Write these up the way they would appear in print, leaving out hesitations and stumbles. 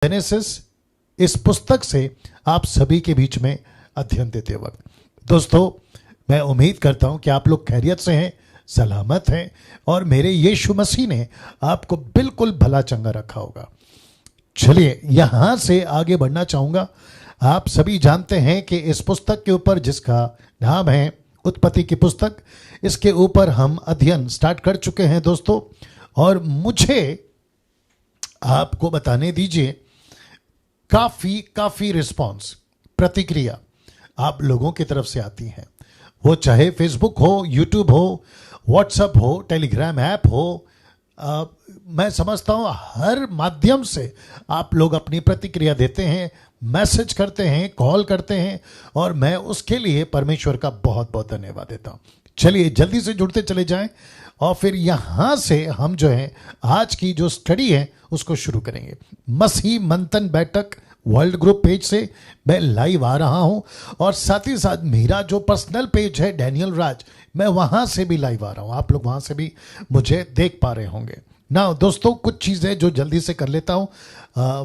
Genesis इस पुस्तक से आप सभी के बीच में अध्ययन देते वक्त दोस्तों मैं उम्मीद करता हूं कि आप लोग खैरियत से हैं, सलामत हैं और मेरे यीशु मसीह ने आपको बिल्कुल भला चंगा रखा होगा। चलिए यहां से आगे बढ़ना चाहूंगा। आप सभी जानते हैं कि इस पुस्तक के ऊपर जिसका नाम है उत्पत्ति की पुस्तक, इसके ऊपर हम अध्ययन स्टार्ट कर चुके हैं दोस्तों। और मुझे आपको बताने दीजिए काफी रिस्पांस, प्रतिक्रिया आप लोगों की तरफ से आती है। वो चाहे फेसबुक हो, यूट्यूब हो, व्हाट्सएप हो, टेलीग्राम ऐप हो, मैं समझता हूँ हर माध्यम से आप लोग अपनी प्रतिक्रिया देते हैं, मैसेज करते हैं, कॉल करते हैं और मैं उसके लिए परमेश्वर का बहुत बहुत धन्यवाद देता हूँ। चलिए जल्दी से जुड़ते चले जाएं और फिर यहाँ से हम जो है आज की जो स्टडी है उसको शुरू करेंगे। मसीह मंथन बैठक वर्ल्ड ग्रुप पेज से मैं लाइव आ रहा हूं और साथ ही साथ मेरा जो पर्सनल पेज है डैनियल राज, मैं वहां से भी लाइव आ रहा हूं। आप लोग वहां से भी मुझे देख पा रहे होंगे ना। दोस्तों कुछ चीज़ें जो जल्दी से कर लेता हूं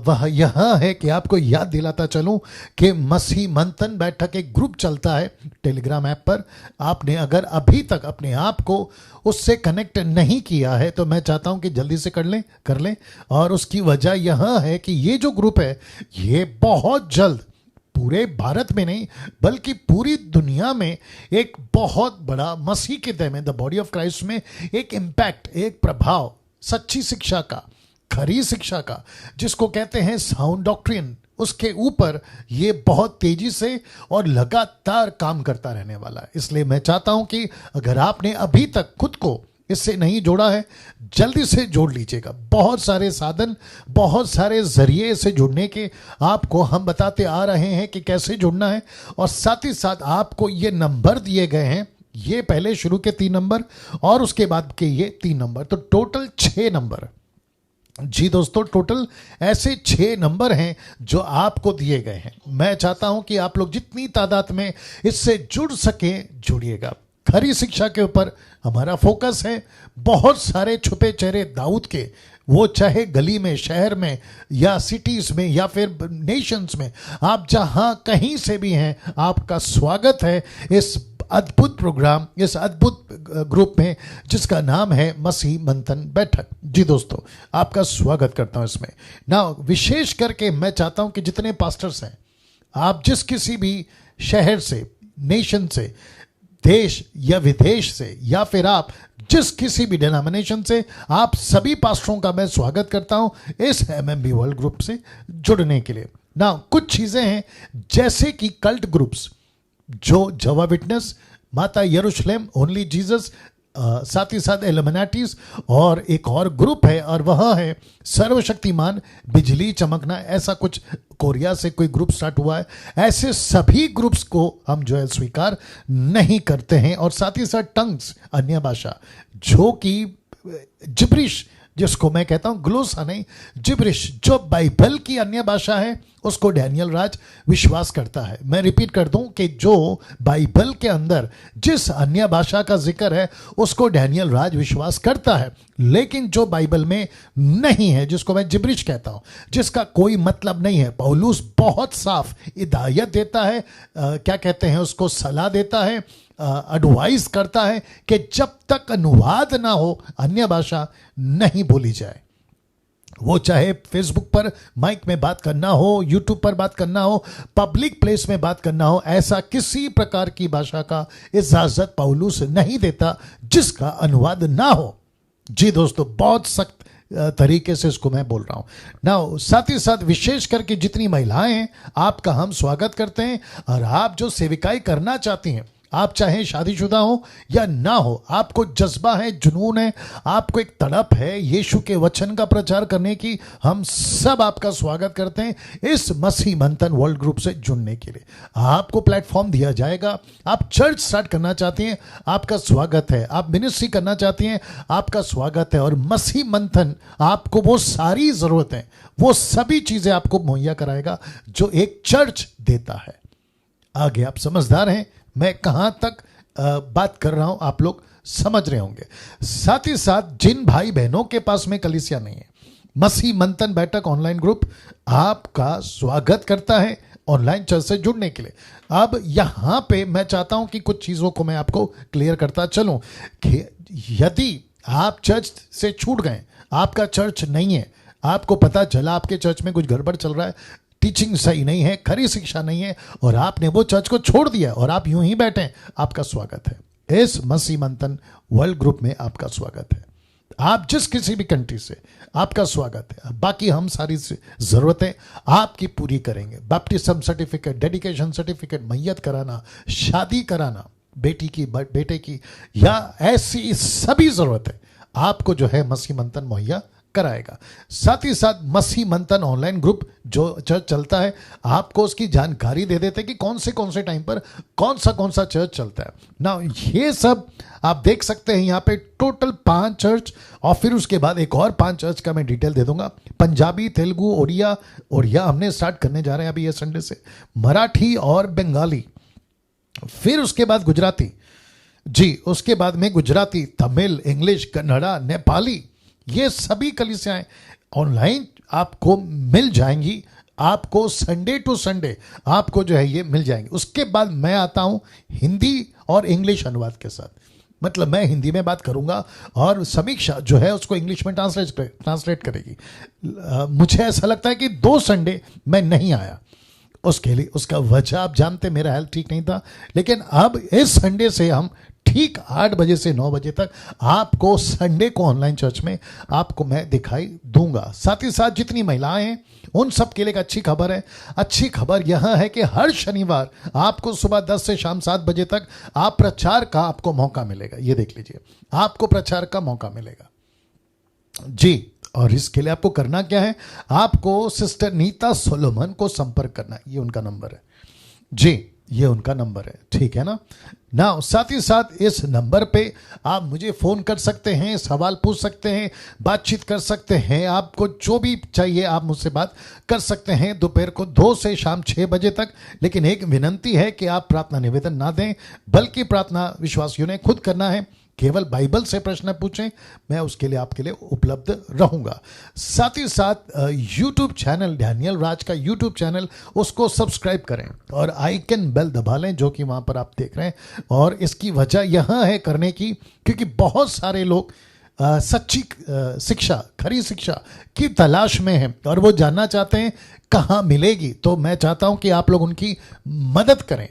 वह यह है कि आपको याद दिलाता चलूं कि मसीह मंथन बैठक एक ग्रुप चलता है टेलीग्राम ऐप पर। आपने अगर अभी तक अपने आप को उससे कनेक्ट नहीं किया है तो मैं चाहता हूं कि जल्दी से कर लें। और उसकी वजह यह है कि ये जो ग्रुप है ये बहुत जल्द पूरे भारत में नहीं बल्कि पूरी दुनिया में एक बहुत बड़ा मसीह के देह में, द बॉडी ऑफ क्राइस्ट में एक इम्पैक्ट, एक प्रभाव, सच्ची शिक्षा का, खरी शिक्षा का, जिसको कहते हैं साउंड डॉक्ट्रिन, उसके ऊपर ये बहुत तेजी से और लगातार काम करता रहने वाला है। इसलिए मैं चाहता हूं कि अगर आपने अभी तक खुद को इससे नहीं जोड़ा है जल्दी से जोड़ लीजिएगा। बहुत सारे साधन, बहुत सारे जरिए से जुड़ने के आपको हम बताते आ रहे हैं कि कैसे जुड़ना है। और साथ ही साथ आपको ये नंबर दिए गए हैं, ये पहले शुरू के 3 नंबर और उसके बाद के ये 3 नंबर, तो टोटल 6 नंबर। जी दोस्तों, टोटल ऐसे 6 नंबर हैं जो आपको दिए गए हैं। मैं चाहता हूं कि आप लोग जितनी तादाद में इससे जुड़ सकें जुड़िएगा। खरी शिक्षा के ऊपर हमारा फोकस है। बहुत सारे छुपे चेहरे दाऊद के, वो चाहे गली में, शहर में या सिटीज में या फिर नेशंस में, आप जहां कहीं से भी हैं, आपका स्वागत है इस अद्भुत प्रोग्राम, इस अद्भुत ग्रुप में जिसका नाम है मसीह मंथन बैठक। जी दोस्तों, आपका स्वागत करता हूं इसमें ना। विशेष करके मैं चाहता हूं कि जितने पास्टर्स हैं, आप जिस किसी भी शहर से, नेशन से, देश या विदेश से, या फिर आप जिस किसी भी डिनोमिनेशन से, आप सभी पास्टरों का मैं स्वागत करता हूं इस एमएमबी वर्ल्ड ग्रुप से जुड़ने के लिए ना। कुछ चीजें हैं जैसे कि कल्ट ग्रुप्स, जो जवा विटनेस, माता यरूशलेम, ओनली जीसस, साथ ही साथ एलिमिनाटीज, और एक और ग्रुप है और वह है सर्वशक्तिमान बिजली चमकना, ऐसा कुछ कोरिया से कोई ग्रुप स्टार्ट हुआ है। ऐसे सभी ग्रुप्स को हम जो है स्वीकार नहीं करते हैं। और साथ ही साथ टंग्स, अन्य भाषा, जो कि जिब्रिश, जिसको मैं कहता हूं ग्लोसा नहीं, जिब्रिश, जो बाइबल की अन्य भाषा है, उसको डैनियल राज विश्वास करता है। मैं रिपीट कर दूं कि जो बाइबल के अंदर जिस अन्य भाषा का जिक्र है उसको डैनियल राज विश्वास करता है, लेकिन जो बाइबल में नहीं है, जिसको मैं जिब्रिश कहता हूं, जिसका कोई मतलब नहीं है, पौलुस बहुत साफ हिदायत देता है, क्या कहते हैं उसको, सलाह देता है, एडवाइस करता है कि जब तक अनुवाद ना हो अन्य भाषा नहीं बोली जाए। वो चाहे फेसबुक पर माइक में बात करना हो, यूट्यूब पर बात करना हो, पब्लिक प्लेस में बात करना हो, ऐसा किसी प्रकार की भाषा का इजाजत पौलुस नहीं देता जिसका अनुवाद ना हो। जी दोस्तों, बहुत सख्त तरीके से इसको मैं बोल रहा हूं ना। साथ ही साथ विशेष करके जितनी महिलाएं हैं, आपका हम स्वागत करते हैं। और आप जो सेविकाई करना चाहती हैं, आप चाहे शादीशुदा हो या ना हो, आपको जज्बा है, जुनून है, आपको एक तड़प है यीशु के वचन का प्रचार करने की, हम सब आपका स्वागत करते हैं इस मसीह मंथन वर्ल्ड ग्रुप से जुड़ने के लिए। आपको प्लेटफॉर्म दिया जाएगा। आप चर्च स्टार्ट करना चाहती हैं, आपका स्वागत है। आप मिनिस्ट्री करना चाहती हैं, आपका स्वागत है। और मसीह मंथन आपको वो सारी जरूरत है, वो सभी चीजें आपको मुहैया कराएगा जो एक चर्च देता है। आगे आप समझदार हैं मैं कहां तक बात कर रहा हूं, आप लोग समझ रहे होंगे। साथ ही साथ जिन भाई बहनों के पास में कलीसिया नहीं है, मसीह मंथन बैठक ऑनलाइन ग्रुप आपका स्वागत करता है ऑनलाइन चर्च से जुड़ने के लिए। अब यहां पे मैं चाहता हूं कि कुछ चीजों को मैं आपको क्लियर करता चलूं कि यदि आप चर्च से छूट गए, आपका चर्च नहीं है, आपको पता चला आपके चर्च में कुछ गड़बड़ चल रहा है, टीचिंग सही नहीं है, खरी शिक्षा नहीं है, और आपने वो चर्च को छोड़ दिया और आप यूं ही बैठे, आपका स्वागत है इस मसीह मंथन वर्ल्ड ग्रुप में। आपका स्वागत है। आप जिस किसी भी कंट्री से, आपका स्वागत है। बाकी हम सारी जरूरतें आपकी पूरी करेंगे। बैप्टिज्म सर्टिफिकेट, डेडिकेशन सर्टिफिकेट, मैयत कराना, शादी कराना, बेटी की बेटे की, या ऐसी सभी जरूरतें आपको जो है मसीह मंथन मुहैया कराएगा। साथ ही साथ मसीह मंथन ऑनलाइन ग्रुप जो चर्च चलता है, आपको उसकी जानकारी दे देते हैं कि कौन से टाइम पर कौन सा चर्च चलता है ना। ये सब आप देख सकते हैं यहाँ पे टोटल 5 चर्च, और फिर उसके बाद एक और 5 चर्च का मैं डिटेल दे दूंगा। पंजाबी, तेलुगु, ओडिया हमने स्टार्ट करने जा रहे हैं अभी ये संडे से, मराठी और बंगाली, फिर उसके बाद गुजराती जी, उसके बाद में गुजराती, तमिल, इंग्लिश, कन्नड़ा, नेपाली, ये सभी कलीसियाएं ऑनलाइन आपको मिल जाएंगी। आपको संडे टू संडे आपको जो है ये मिल जाएंगे। उसके बाद मैं आता हूं हिंदी और इंग्लिश अनुवाद के साथ, मतलब मैं हिंदी में बात करूंगा और समीक्षा जो है उसको इंग्लिश में ट्रांसलेट करेगी। मुझे ऐसा लगता है कि 2 संडे मैं नहीं आया, उसके लिए उसका वजह आप जानते, मेरा हेल्थ ठीक नहीं था। लेकिन अब इस संडे से हम ठीक 8 बजे से 9 बजे तक आपको संडे को ऑनलाइन चर्च में आपको मैं दिखाई दूंगा। साथ ही साथ जितनी महिलाएं हैं उन सब के लिए एक अच्छी खबर है। अच्छी खबर यह है कि हर शनिवार आपको सुबह 10 से शाम 7 बजे तक आप प्रचार का आपको मौका मिलेगा। ये देख लीजिए, आपको प्रचार का मौका मिलेगा जी। और इसके लिए आपको करना क्या है, आपको सिस्टर नीता सोलोमन को संपर्क करना है। ये उनका नंबर है जी, ये उनका नंबर है, ठीक है ना। साथ ही साथ इस नंबर पे आप मुझे फोन कर सकते हैं, सवाल पूछ सकते हैं, बातचीत कर सकते हैं। आपको जो भी चाहिए आप मुझसे बात कर सकते हैं दोपहर को 2 से शाम 6 बजे तक। लेकिन एक विनंती है कि आप प्रार्थना निवेदन ना दें, बल्कि प्रार्थना विश्वासियों ने खुद करना है। केवल बाइबल से प्रश्न पूछें, मैं उसके लिए आपके लिए उपलब्ध रहूंगा। साथ ही साथ यूट्यूब चैनल, डैनियल राज का यूट्यूब चैनल, उसको सब्सक्राइब करें और आइकन बेल दबा लें जो कि वहां पर आप देख रहे हैं। और इसकी वजह यह है करने की क्योंकि बहुत सारे लोग सच्ची शिक्षा, खरी शिक्षा की तलाश में हैं और वो जानना चाहते हैं कहाँ मिलेगी। तो मैं चाहता हूं कि आप लोग उनकी मदद करें।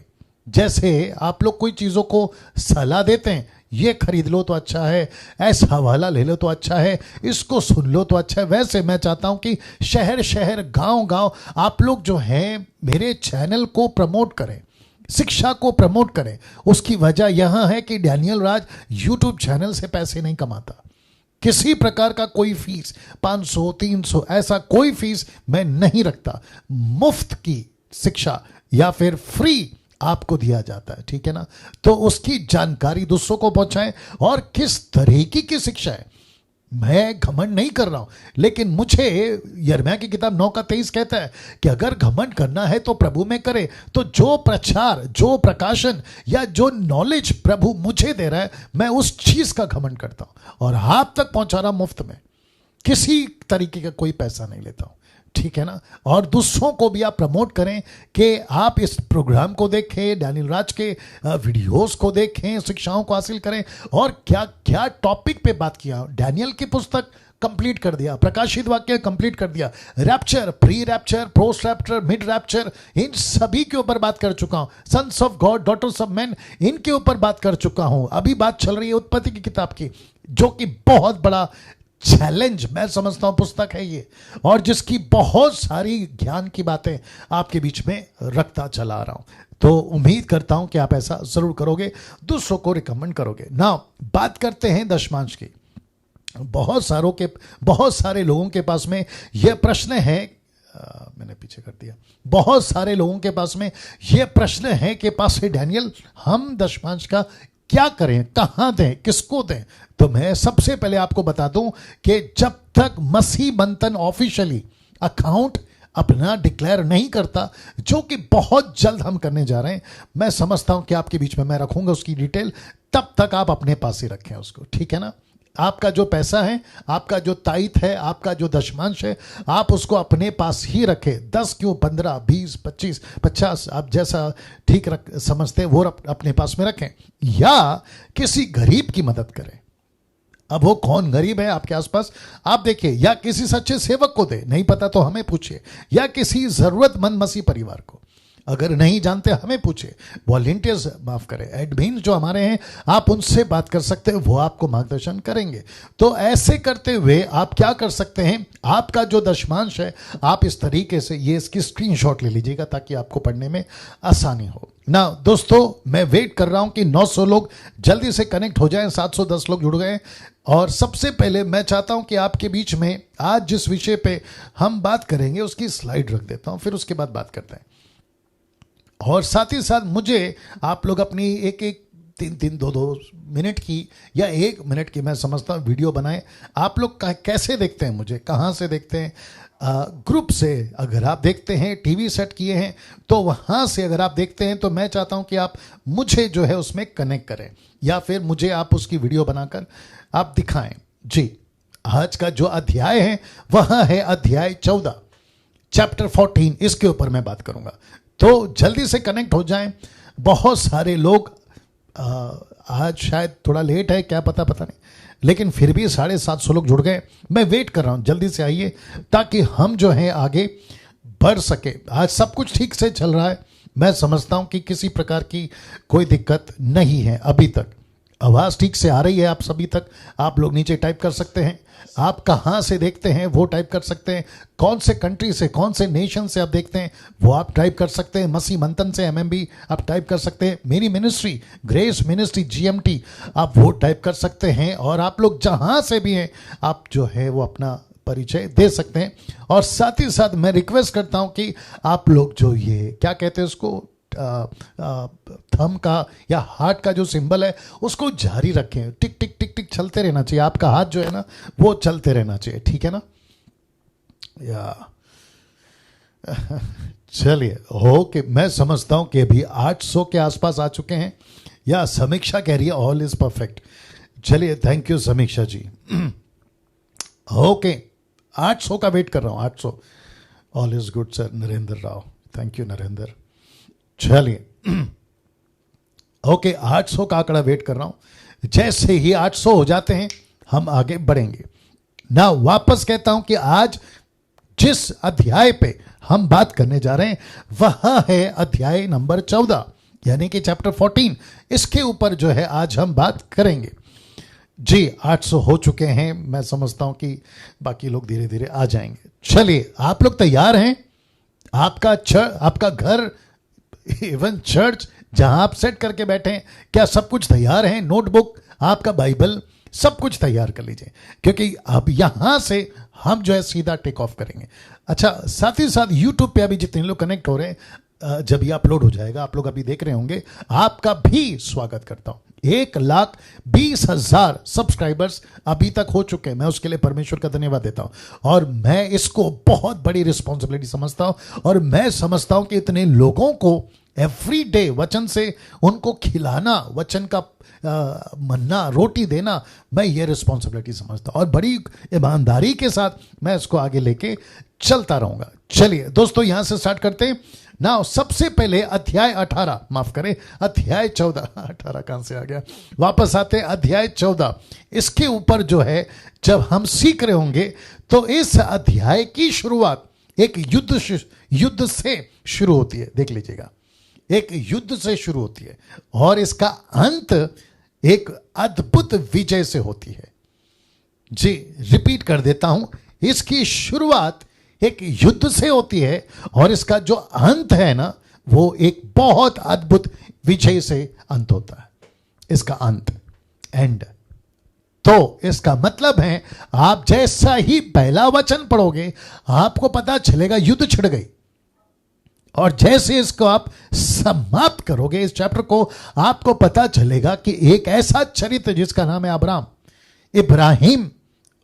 जैसे आप लोग कोई चीज़ों को सलाह देते हैं, ये खरीद लो तो अच्छा है, ऐसा वाला ले लो तो अच्छा है, इसको सुन लो तो अच्छा है, वैसे मैं चाहता हूं कि शहर शहर, गांव गांव आप लोग जो हैं मेरे चैनल को प्रमोट करें, शिक्षा को प्रमोट करें। उसकी वजह यह है कि डैनियल राज यूट्यूब चैनल से पैसे नहीं कमाता। किसी प्रकार का कोई फीस, 500, 300, ऐसा कोई फीस मैं नहीं रखता। मुफ्त की शिक्षा या फिर फ्री आपको दिया जाता है, ठीक है ना। तो उसकी जानकारी दूसरों को पहुंचाएं। और किस तरीके की शिक्षा है, मैं घमंड नहीं कर रहा हूं, लेकिन मुझे यिर्मयाह की किताब 9:23 कहता है कि अगर घमंड करना है तो प्रभु में करे। तो जो प्रचार, जो प्रकाशन या जो नॉलेज प्रभु मुझे दे रहा है, मैं उस चीज का घमंड करता हूं और आप तक पहुंचा रहा मुफ्त में, किसी तरीके का कोई पैसा नहीं लेता हूं, ठीक है ना। और दूसरों को भी आप प्रमोट करें कि आप इस प्रोग्राम को देखें, डैनियल राज के वीडियोस को देखें, शिक्षाओं को हासिल करें। और क्या क्या टॉपिक पे बात किया, डैनियल की पुस्तक कंप्लीट कर दिया, प्रकाशित वाक्य कंप्लीट कर दिया, rapture, pre rapture, post rapture, mid rapture, इन सभी के ऊपर बात कर चुका हूं। Sons of God, daughters of man, इनके ऊपर बात कर चुका हूं। अभी बात चल रही है उत्पत्ति की किताब की, जो कि बहुत बड़ा चैलेंज मैं समझता हूं पुस्तक है ये, और जिसकी बहुत सारी ज्ञान की बातें आपके बीच में रखता चला आ रहा हूं। तो उम्मीद करता हूं कि आप ऐसा जरूर करोगे, दूसरों को रिकमेंड करोगे ना। बात करते हैं दशमांश की। बहुत सारे लोगों के पास में यह प्रश्न है, मैंने पीछे कर दिया। बहुत सारे लोगों के पास में यह प्रश्न है कि पास्टर डैनियल, हम दशमांश का क्या करें, कहां दें, किसको दें। तो मैं सबसे पहले आपको बता दूं कि जब तक मसीह मंथन ऑफिशियली अकाउंट अपना डिक्लेयर नहीं करता, जो कि बहुत जल्द हम करने जा रहे हैं, मैं समझता हूं कि आपके बीच में मैं रखूंगा उसकी डिटेल, तब तक आप अपने पास ही रखें उसको, ठीक है ना। आपका जो पैसा है, आपका जो ताइत है, आपका जो दशमांश है, आप उसको अपने पास ही रखें। 10 क्यों, 15, 20, 25, 50, आप जैसा ठीक समझते हैं वो अपने पास में रखें, या किसी गरीब की मदद करें। अब वो कौन गरीब है आपके आसपास, आप देखिए, या किसी सच्चे सेवक को दे, नहीं पता तो हमें पूछिए, या किसी जरूरतमंद मसीह परिवार को, अगर नहीं जानते हमें पूछिए। वॉलंटियर्स, माफ करें, एडमिन जो हमारे हैं, आप उनसे बात कर सकते हैं, वो आपको मार्गदर्शन करेंगे। तो ऐसे करते हुए आप क्या कर सकते हैं, आपका जो दशमांश है, आप इस तरीके से ये इसकी स्क्रीनशॉट ले लीजिएगा ताकि आपको पढ़ने में आसानी हो ना। दोस्तों, मैं वेट कर रहा हूं कि 900 लोग जल्दी से कनेक्ट हो जाएं। 710 लोग जुड़ गए। और सबसे पहले मैं चाहता हूं कि आपके बीच में आज जिस विषय पे हम बात करेंगे उसकी स्लाइड रख देता हूं, फिर उसके बाद बात करते हैं। और साथ ही साथ मुझे आप लोग अपनी एक 3-2 मिनट की या 1 मिनट की, मैं समझता हूँ, वीडियो बनाएं। आप लोग कैसे देखते हैं, मुझे कहाँ से देखते हैं? ग्रुप से अगर आप देखते हैं, टीवी सेट किए हैं तो वहाँ से अगर आप देखते हैं, तो मैं चाहता हूँ कि आप मुझे जो है उसमें कनेक्ट करें, या फिर मुझे आप उसकी वीडियो बनाकर आप दिखाएं। जी, आज का जो अध्याय है वह है अध्याय 14, चैप्टर 14। इसके ऊपर मैं बात करूंगा, तो जल्दी से कनेक्ट हो जाएं। बहुत सारे लोग आज शायद थोड़ा लेट है, क्या पता नहीं, लेकिन फिर भी 750 लोग जुड़ गए। मैं वेट कर रहा हूं, जल्दी से आइए ताकि हम जो है आगे बढ़ सके। आज सब कुछ ठीक से चल रहा है, मैं समझता हूं कि किसी प्रकार की कोई दिक्कत नहीं है अभी तक। आवाज़ ठीक से आ रही है आप सभी तक? आप लोग नीचे टाइप कर सकते हैं, आप कहाँ से देखते हैं वो टाइप कर सकते हैं, कौन से कंट्री से, कौन से नेशन से आप देखते हैं वो आप टाइप कर सकते हैं, मसीह मंथन से एमएमबी आप टाइप कर सकते हैं, मेरी मिनिस्ट्री ग्रेस मिनिस्ट्री जीएमटी आप वो टाइप कर सकते हैं। और आप लोग जहाँ से भी हैं आप जो है वो अपना परिचय दे सकते हैं। और साथ ही साथ मैं रिक्वेस्ट करता हूँ कि आप लोग जो ये क्या कहते हैं उसको, थंब का या हार्ट का जो सिंबल है उसको जारी रखें। टिक टिक टिक टिक चलते रहना चाहिए, आपका हाथ जो है ना वो चलते रहना चाहिए, ठीक है ना? या चलिए, ओके, मैं समझता हूं कि अभी 800 के आसपास आ चुके हैं। या समीक्षा कह रही है ऑल इज परफेक्ट। चलिए, थैंक यू समीक्षा जी। ओके, 800 का वेट कर रहा हूं, 800। All is good sir, Narendra Rao, thank you Narendra. चलिए, ओके, 800 का आंकड़ा वेट कर रहा हूं। जैसे ही 800 हो जाते हैं हम आगे बढ़ेंगे ना। वापस कहता हूं कि आज जिस अध्याय पे हम बात करने जा रहे हैं वह है अध्याय नंबर 14, यानी कि चैप्टर 14। इसके ऊपर जो है आज हम बात करेंगे। जी, 800 हो चुके हैं, मैं समझता हूं कि बाकी लोग धीरे धीरे आ जाएंगे। चलिए, आप लोग तैयार हैं? आपका घर, इवन चर्च जहां आप सेट करके बैठे हैं, क्या सब कुछ तैयार है? नोटबुक, आपका बाइबल, सब कुछ तैयार कर लीजिए, क्योंकि अब यहां से हम जो है सीधा टेक ऑफ करेंगे। अच्छा, साथ ही साथ यूट्यूब पे अभी जितने लोग कनेक्ट हो रहे हैं, जब ये अपलोड हो जाएगा, आप लोग अभी देख रहे होंगे, आपका भी स्वागत करता हूं। 1,20,000 सब्सक्राइबर्स अभी तक हो चुके हैं, मैं उसके लिए परमेश्वर का धन्यवाद देता हूं। और मैं इसको बहुत बड़ी रिस्पॉन्सिबिलिटी समझता हूं, और मैं समझता हूं कि इतने लोगों को एवरी डे वचन से उनको खिलाना, वचन का मन्ना रोटी देना, मैं ये रिस्पॉन्सिबिलिटी समझता हूं, और बड़ी ईमानदारी के साथ मैं इसको आगे लेके चलता रहूंगा। चलिए दोस्तों, यहां से स्टार्ट करते हैं ना। सबसे पहले अध्याय 18, माफ करें, अध्याय 14, 18 कहां से आ गया, वापस आते हैं अध्याय 14। इसके ऊपर जो है जब हम सीख रहे होंगे, तो इस अध्याय की शुरुआत एक युद्ध से शुरू होती है। देख लीजिएगा, एक युद्ध से शुरू होती है और इसका अंत एक अद्भुत विजय से होती है। जी, रिपीट कर देता हूं, इसकी शुरुआत एक युद्ध से होती है और इसका जो अंत है ना, वो एक बहुत अद्भुत विजय से अंत होता है। इसका अंत, एंड। तो इसका मतलब है, आप जैसा ही पहला वचन पढ़ोगे आपको पता चलेगा युद्ध छिड़ गई, और जैसे इसको आप समाप्त करोगे, इस चैप्टर को, आपको पता चलेगा कि एक ऐसा चरित्र जिसका नाम है अब्राहम, इब्राहिम,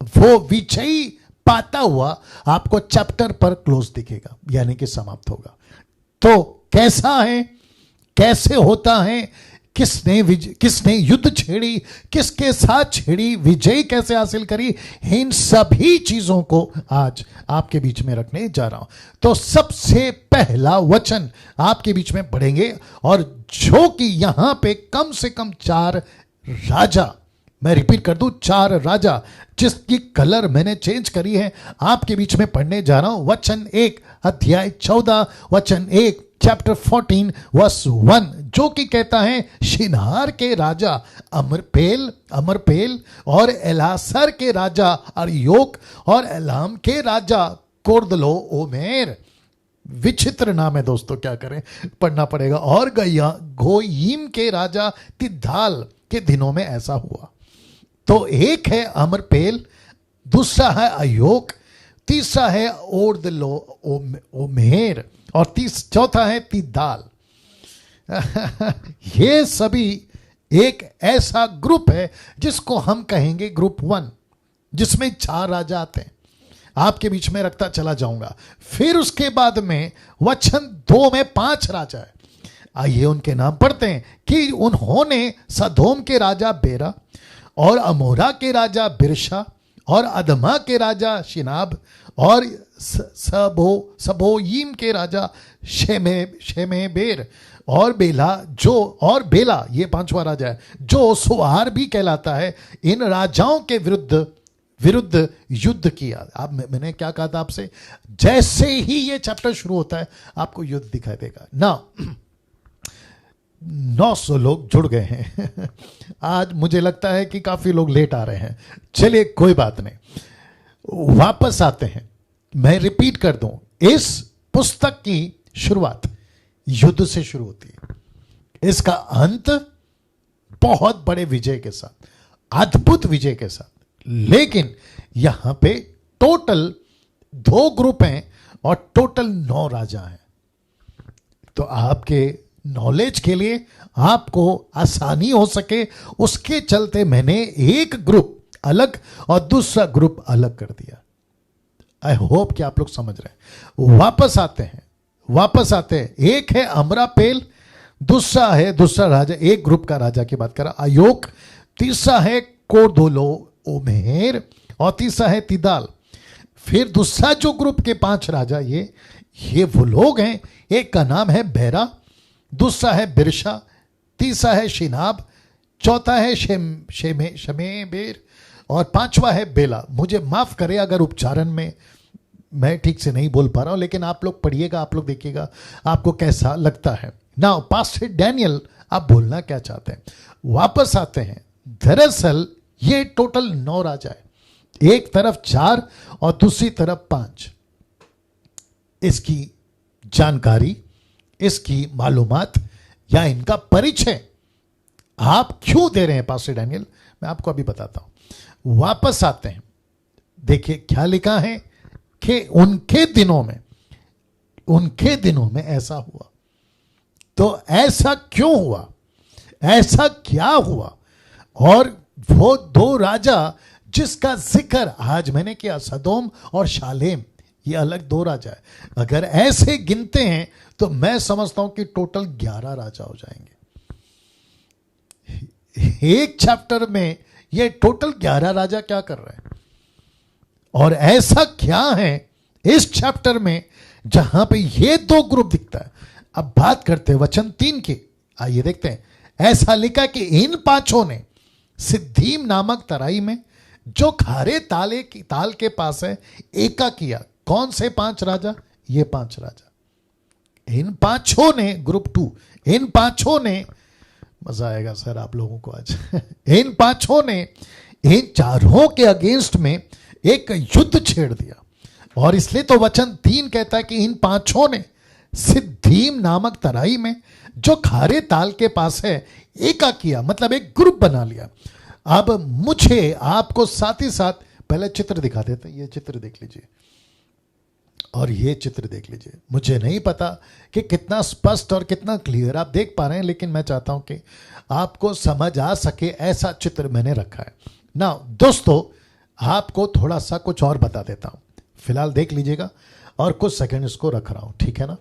वो विजयी पाता हुआ आपको चैप्टर पर क्लोज दिखेगा, यानी कि समाप्त होगा। तो कैसा है, कैसे होता है किसने युद्ध छेड़ी, किसके साथ छेड़ी, विजय कैसे हासिल करी, इन सभी चीजों को आज आपके बीच में रखने जा रहा हूं। तो सबसे पहला वचन आपके बीच में पढ़ेंगे, और जो कि यहां पे कम से कम 4 राजा, मैं रिपीट कर दूं, 4 राजा जिसकी कलर मैंने चेंज करी है, आपके बीच में पढ़ने जा रहा हूं। वचन 1 अध्याय 14 वचन 1 चैप्टर 14 वर्स 1, जो कि कहता है, शिनार के राजा अमरपेल और एलासर के राजा अरयोक और एलाम के राजा कोर्दलो ओमेर। विचित्र नाम है दोस्तों, क्या करें, पढ़ना पड़ेगा। और गोयीम के राजा तिद्धाल के दिनों में ऐसा हुआ। तो एक है अमरपेल, दूसरा है अयोक, तीसरा है ओर्दलो ओमेर, और चौथा है तिद्दाल। ये सभी एक ऐसा ग्रुप है जिसको हम कहेंगे ग्रुप 1, जिसमें 4 राजा आते हैं। आपके बीच में रखता चला जाऊंगा। फिर उसके बाद में वचन 2 में 5 राजा है। आइए उनके नाम पढ़ते हैं कि उन्होंने सदोम के राजा बेरा और अमोरा के राजा बिरशा और अदमा के राजा शिनाब और सबोयीम के राजा शेमेबेर और बेला, ये 5वां राजा है, जो सुआर भी कहलाता है, इन राजाओं के विरुद्ध युद्ध किया। अब मैंने क्या कहा था आपसे, जैसे ही ये चैप्टर शुरू होता है आपको युद्ध दिखाई देगा ना। 900 लोग जुड़ गए हैं। आज मुझे लगता है कि काफी लोग लेट आ रहे हैं। चलिए कोई बात नहीं, वापस आते हैं। मैं रिपीट कर दूं, इस पुस्तक की शुरुआत युद्ध से शुरू होती है, इसका अंत बहुत बड़े विजय के साथ, अद्भुत विजय के साथ। लेकिन यहां पे टोटल 2 ग्रुप हैं और टोटल 9 राजा हैं। तो आपके नॉलेज के लिए, आपको आसानी हो सके उसके चलते मैंने एक ग्रुप अलग और दूसरा ग्रुप अलग कर दिया। आई होप कि आप लोग समझ रहे हैं। वापस आते हैं। एक है अमरापेल, दूसरा राजा, एक ग्रुप का राजा की बात करा, अयोक, तीसरा है कोर्दोलो ओमेर और तीसरा है तिदाल। फिर दूसरा जो ग्रुप के 5 राजा, ये वो लोग हैं। एक का नाम है बेरा, दूसरा है बिरशा, तीसरा है शिनाब, चौथा है शमेबेर और 5वां है बेला। मुझे माफ करें अगर उच्चारण में मैं ठीक से नहीं बोल पा रहा हूं, लेकिन आप लोग पढ़िएगा, आप लोग देखिएगा आपको कैसा लगता है। नाउ पास्टर डैनियल आप बोलना क्या चाहते हैं। वापस आते हैं। दरअसल ये टोटल 9 राजा है, एक तरफ 4 और दूसरी तरफ 5। इसकी जानकारी, इसकी मालूमात या इनका परिचय आप क्यों दे रहे हैं पास्टर डैनियल, मैं आपको अभी बताता हूं। वापस आते हैं। देखिए क्या लिखा है कि उनके दिनों में ऐसा हुआ। तो ऐसा क्यों हुआ, ऐसा क्या हुआ? और वो 2 राजा जिसका जिक्र आज मैंने किया, सदोम और शालेम, ये अलग 2 राजा है। अगर ऐसे गिनते हैं तो मैं समझता हूं कि टोटल 11 राजा हो जाएंगे। एक चैप्टर में ये टोटल 11 राजा क्या कर रहे हैं? और ऐसा क्या है इस चैप्टर में जहां पे ये 2 ग्रुप दिखता है? अब बात करते हैं वचन 3 की। आइए देखते हैं। ऐसा लिखा कि इन 5 ने सिद्धीम नामक तराई में, जो खारे ताल के पास है, एका किया। कौन से 5 राजा? ये 5 राजा। इन 5 ने, ग्रुप 2, इन 5 ने, मजा आएगा सर आप लोगों को आज। इन 5 ने इन 4 के अगेंस्ट में एक युद्ध छेड़ दिया। और इसलिए तो वचन 3 कहता है कि इन 5 ने सिद्धीम नामक तराई में, जो खारे ताल के पास है, एका किया, मतलब एक ग्रुप बना लिया। अब मुझे आपको साथ ही साथ पहले चित्र दिखा देते हैं। ये चित्र देख लीजिए और ये चित्र देख लीजिए। मुझे नहीं पता कि कितना स्पष्ट और कितना क्लियर आप देख पा रहे हैं, लेकिन मैं चाहता हूं कि आपको समझ आ सके ऐसा चित्र मैंने रखा है ना। दोस्तों आपको थोड़ा सा कुछ और बता देता हूं, फिलहाल देख लीजिएगा और कुछ सेकंड इसको रख रहा हूं, ठीक है ना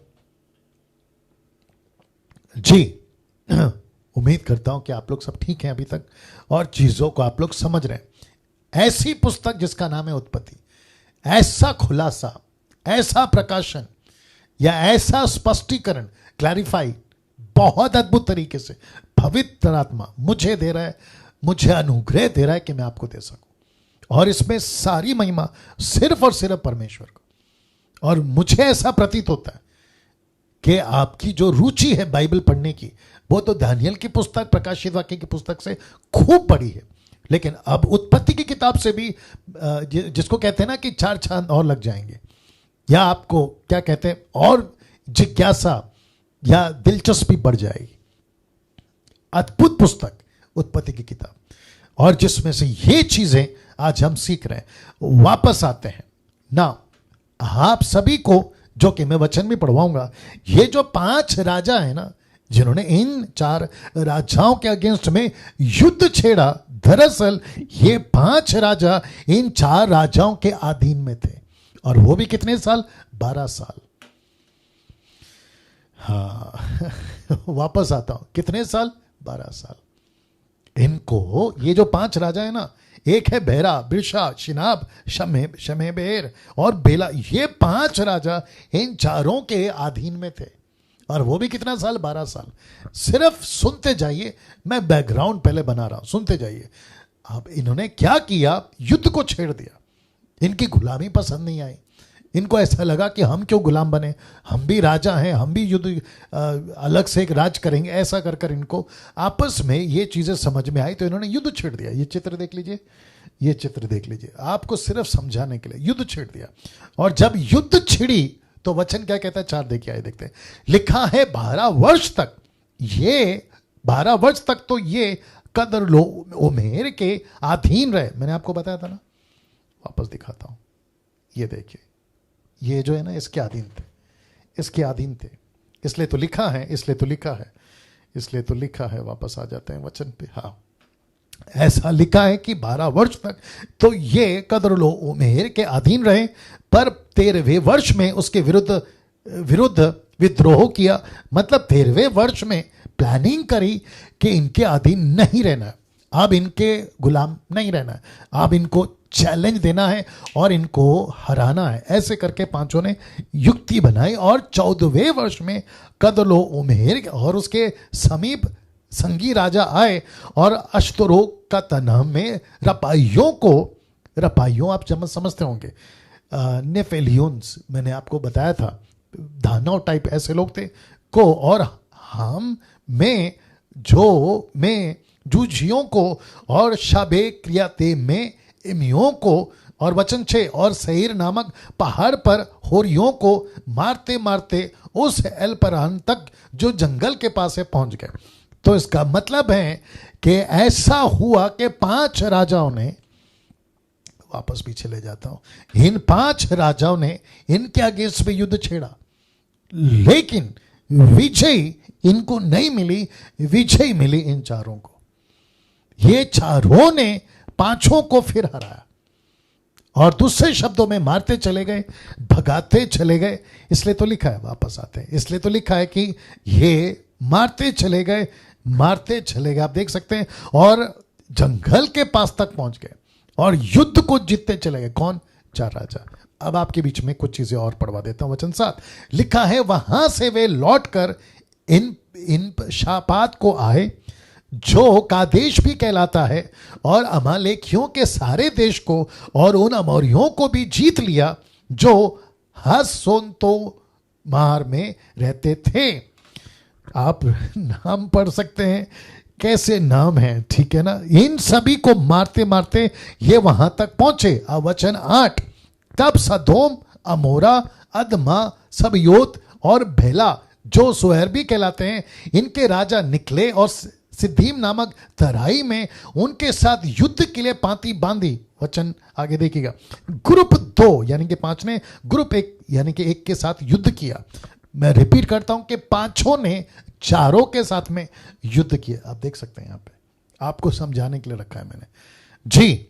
जी। उम्मीद करता हूं कि आप लोग सब ठीक हैं अभी तक और चीजों को आप लोग समझ रहे हैं। ऐसी पुस्तक जिसका नाम है उत्पत्ति, ऐसा खुलासा, ऐसा प्रकाशन या ऐसा स्पष्टीकरण, क्लैरिफाई बहुत अद्भुत तरीके से पवित्र आत्मा मुझे दे रहा है, मुझे अनुग्रह दे रहा है कि मैं आपको दे सकूं। और इसमें सारी महिमा सिर्फ और सिर्फ परमेश्वर को। और मुझे ऐसा प्रतीत होता है कि आपकी जो रुचि है बाइबल पढ़ने की, वो तो दानियल की पुस्तक, प्रकाशित वाक्य की पुस्तक से खूब बड़ी है, लेकिन अब उत्पत्ति की किताब से भी जिसको कहते हैं ना कि 4 चांद और लग जाएंगे, या आपको क्या कहते हैं और जिज्ञासा या दिलचस्पी बढ़ जाएगी। अद्भुत पुस्तक उत्पत्ति की किताब, और जिसमें से ये चीजें आज हम सीख रहे हैं। वापस आते हैं ना, आप सभी को, जो कि मैं वचन भी पढ़वाऊंगा, ये जो 5 राजा है ना जिन्होंने इन 4 राजाओं के अगेंस्ट में युद्ध छेड़ा, दरअसल ये 5 राजा इन 4 राजाओं के अधीन में थे, और वो भी कितने साल? 12 साल। हाँ वापस आता हूं, कितने साल? 12 साल। इनको, ये जो 5 राजा है ना, एक है बेरा, बिरशा, शिनाब, शमेबेर और बेला, ये 5 राजा इन 4 के अधीन में थे, और वो भी कितना साल? 12 साल। सिर्फ सुनते जाइए, मैं बैकग्राउंड पहले बना रहा हूं, सुनते जाइए। अब इन्होंने क्या किया? युद्ध को छेड़ दिया। इनकी गुलामी पसंद नहीं आई, इनको ऐसा लगा कि हम क्यों गुलाम बने, हम भी राजा हैं, हम भी युद्ध अलग से एक राज करेंगे। ऐसा कर कर इनको आपस में ये चीजें समझ में आई, तो इन्होंने युद्ध छेड़ दिया। ये चित्र देख लीजिए, ये चित्र देख लीजिए, आपको सिर्फ समझाने के लिए युद्ध छेड़ दिया। और जब युद्ध छिड़ी तो वचन क्या कहता है? 4 देखिए, आए देखते हैं। लिखा है 12 वर्ष तक, ये 12 वर्ष तक तो ये कदरलाओमेर के अधीन रहे। मैंने आपको बताया था ना, वापस दिखाता हूं, ये देखिए, ये जो है ना इसके अधीन थे, इसके अधीन थे। इसलिए तो लिखा है, इसलिए तो लिखा है, इसलिए तो लिखा है। वापस आ जाते हैं वचन पे। हाँ, ऐसा लिखा है कि 12 वर्ष तक तो ये कदरलाओमेर के अधीन रहे, पर 13वें वर्ष में उसके विरुद्ध विद्रोह किया। मतलब 13वें वर्ष में प्लानिंग करी कि इनके अधीन नहीं रहना, अब इनके गुलाम नहीं रहना, अब इनको चैलेंज देना है और इनको हराना है। ऐसे करके 5 ने युक्ति बनाई, और 14वें वर्ष में कदरलाओमेर और उसके समीप संगी राजा आए और अश्तरोत का तनाम में रपाइयों आप समझते होंगे, नेफेलियंस, मैंने आपको बताया था, दानव टाइप ऐसे लोग थे को, और हम में जूझियों को, और शाबे क्रियाते में इमियों को, और वचन 6, और सईर नामक पहाड़ पर होरियों को मारते मारते उस एलपरान तक जो जंगल के पास है पहुंच गए। तो इसका मतलब है कि ऐसा हुआ कि 5 राजाओं ने, वापस पीछे ले जाता हूं, इन 5 राजाओं ने इनके अगेंस्ट में युद्ध छेड़ा, लेकिन विजय इनको नहीं मिली, विजय मिली इन 4 को। ये 4 ने 5 को फिर हराया, और दूसरे शब्दों में मारते चले गए, भगाते चले गए। इसलिए तो लिखा है, वापस आते हैं, इसलिए तो लिखा है कि ये मारते चले गए, मारते चले गए, आप देख सकते हैं, और जंगल के पास तक पहुंच गए और युद्ध को जीतते चले गए। कौन? 4 राजा। अब आपके बीच में कुछ चीजें और पढ़वा देता हूं। वचन 7 लिखा है, वहां से वे लौटकर इन शापात को आए, जो कादेश भी कहलाता है, और अमालेकियों के सारे देश को और उन अमोरियों को भी जीत लिया जो हसोंतो मार में रहते थे। आप नाम पढ़ सकते हैं, कैसे नाम है, ठीक है ना। इन सभी को मारते मारते ये वहां तक पहुंचे। वचन 8, तब सदोम, अमोरा, अदमा, सबयोत और भेला, जो सोहर भी कहलाते हैं, इनके राजा निकले और सिद्दीम नामक तराई में उनके साथ युद्ध के लिए पांति बांधी। वचन आगे देखिएगा। ग्रुप 2 यानी कि 5 ने ग्रुप 1 यानी कि 1 के साथ युद्ध किया। मैं रिपीट करता हूं कि 5 ने 4 के साथ में युद्ध किया। आप देख सकते हैं, यहां पे आपको समझाने के लिए रखा है मैंने जी।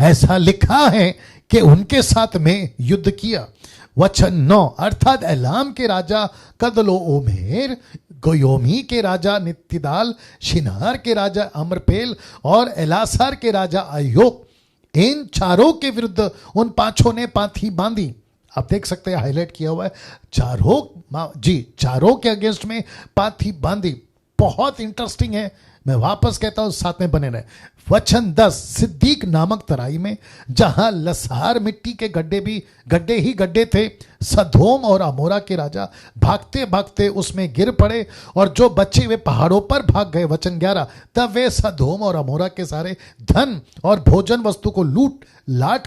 ऐसा लिखा है कि उनके साथ में युद्ध किया। वचन 9, अर्थात एलाम के राजा कदरलाओमेर गोयोमी के राजा नित्तिदाल, शिनार के राजा अमरपेल और एलासार के राजा अयोक, इन चारों के विरुद्ध उन पांचों ने पांथी बांधी। आप देख सकते हैं हाईलाइट किया हुआ है, चारों के अगेंस्ट में पांथी बांधी। बहुत इंटरेस्टिंग है, मैं वापस कहता हूं, साथ में बने रहे। वचन 10, सिद्दीक नामक तराई में जहां लसार मिट्टी के गड्ढे थे, सदोम और अमोरा के राजा भागते भागते उसमें गिर पड़े और जो बचे वे पहाड़ों पर भाग गए। वचन 11, तब वे सदोम और अमोरा के सारे धन और भोजन वस्तु को लूट लाट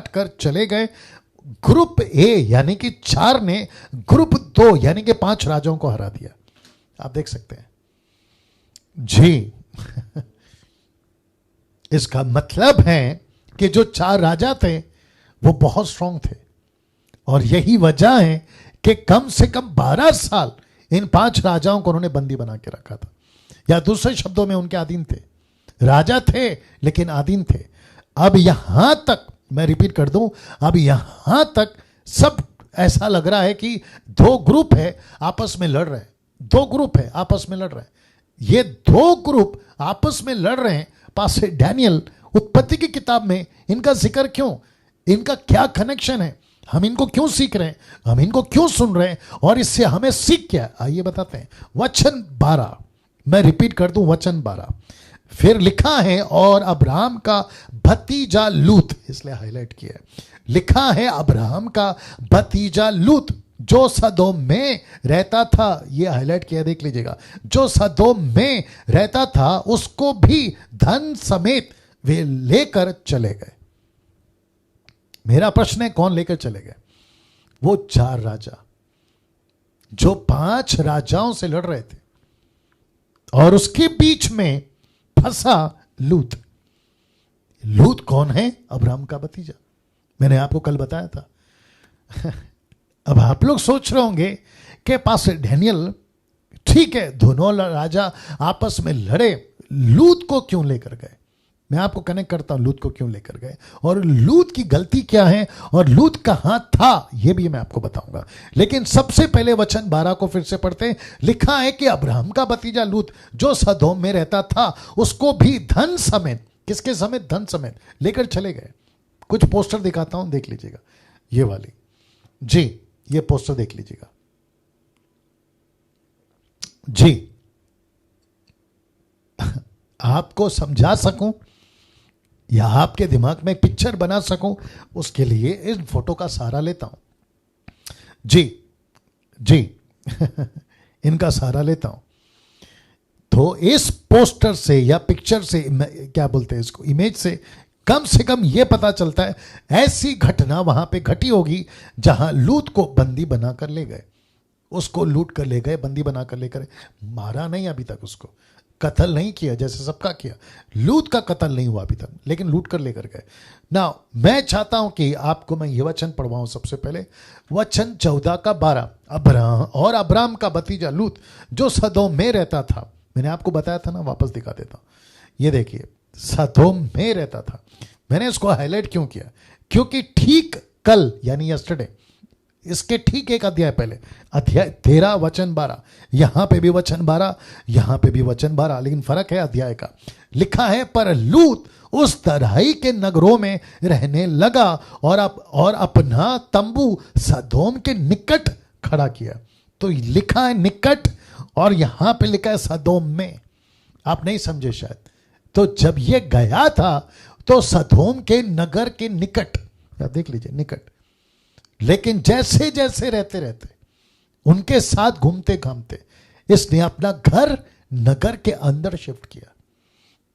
कर चले गए। ग्रुप ए यानी कि 4 ने ग्रुप 2 यानी कि 5 राजाओं को हरा दिया। आप देख सकते हैं जी। इसका मतलब है कि जो 4 राजा थे वो बहुत स्ट्रांग थे, और यही वजह है कि कम से कम 12 साल इन 5 राजाओं को उन्होंने बंदी बना के रखा था, या दूसरे शब्दों में उनके अधीन थे। राजा थे लेकिन अधीन थे। अब यहां तक मैं रिपीट कर दूं, अब यहां तक सब ऐसा लग रहा है कि 2 ग्रुप है आपस में लड़ रहे हैं, 2 ग्रुप है आपस में लड़ रहे हैं। ये 2 ग्रुप आपस में लड़ रहे हैं। पास्टर डैनियल उत्पत्ति की किताब में इनका जिक्र क्यों, इनका क्या कनेक्शन है, हम इनको क्यों सीख रहे हैं, हम इनको क्यों सुन रहे हैं, और इससे हमें सीख क्या, आइए बताते हैं। वचन 12, मैं रिपीट कर दूं, वचन 12 फिर लिखा है, और अब्राहम का भतीजा लूत, इसलिए हाईलाइट किया है, लिखा है अब्राहम का भतीजा लूत जो सदोम में रहता था, ये हाईलाइट किया, देख लीजिएगा, जो सदोम में रहता था उसको भी धन समेत वे लेकर चले गए। मेरा प्रश्न है, कौन लेकर चले गए? वो 4 राजा जो 5 राजाओं से लड़ रहे थे, और उसके बीच में फंसा लूत। लूत कौन है? अब्राहम का भतीजा, मैंने आपको कल बताया था। अब आप लोग सोच रहे होंगे कि पास्टर डैनियल, ठीक है दोनों राजा आपस में लड़े, लूत को क्यों लेकर गए? मैं आपको कनेक्ट करता हूं, लूत को क्यों लेकर गए और लूत की गलती क्या है और लूत कहां था, यह भी मैं आपको बताऊंगा। लेकिन सबसे पहले वचन 12 को फिर से पढ़ते हैं। लिखा है कि अब्राहम का भतीजा लूत जो सदोम में रहता था उसको भी धन समेत, किसके समेत? धन समेत लेकर चले गए। कुछ पोस्टर दिखाता हूं, देख लीजिएगा, ये वाली जी, ये पोस्टर देख लीजिएगा जी। आपको समझा सकूं या आपके दिमाग में पिक्चर बना सकूं, उसके लिए इस फोटो का सहारा लेता हूं जी जी। इनका सहारा लेता हूं। तो इस पोस्टर से या पिक्चर से, क्या बोलते हैं इसको, इमेज से कम यह पता चलता है ऐसी घटना वहां पे घटी होगी जहां लूत को बंदी बनाकर ले गए, उसको लूट कर ले गए, बंदी बनाकर लेकर, मारा नहीं अभी तक, उसको कत्ल नहीं किया जैसे सबका किया। लूत का कत्ल नहीं हुआ अभी तक, लेकिन लूट कर लेकर गए ना। मैं चाहता हूं कि आपको मैं ये वचन पढ़वाऊं। सबसे पहले वचन 14 का 12, अब्राहम का भतीजा लूत जो सदोम में रहता था, मैंने आपको बताया था ना, वापस दिखा देता हूं। ये देखिए, सदोम में रहता था। मैंने इसको हाईलाइट क्यों किया? क्योंकि ठीक कल यानी यस्टरडे, इसके ठीक एक अध्याय पहले, अध्याय 13 वचन 12, यहां पे भी वचन 12, यहां पे भी वचन 12, लेकिन फर्क है अध्याय का। लिखा है, पर लूत उस तराई के नगरों में रहने लगा और अपना तंबू सदोम के निकट खड़ा किया। तो लिखा है निकट, और यहां पे लिखा है सदोम में। आप नहीं समझे शायद। तो जब ये गया था तो सदोम के नगर के निकट, आप देख लीजिए निकट, लेकिन जैसे जैसे रहते रहते उनके साथ घूमते घामते इसने अपना घर नगर के अंदर शिफ्ट किया।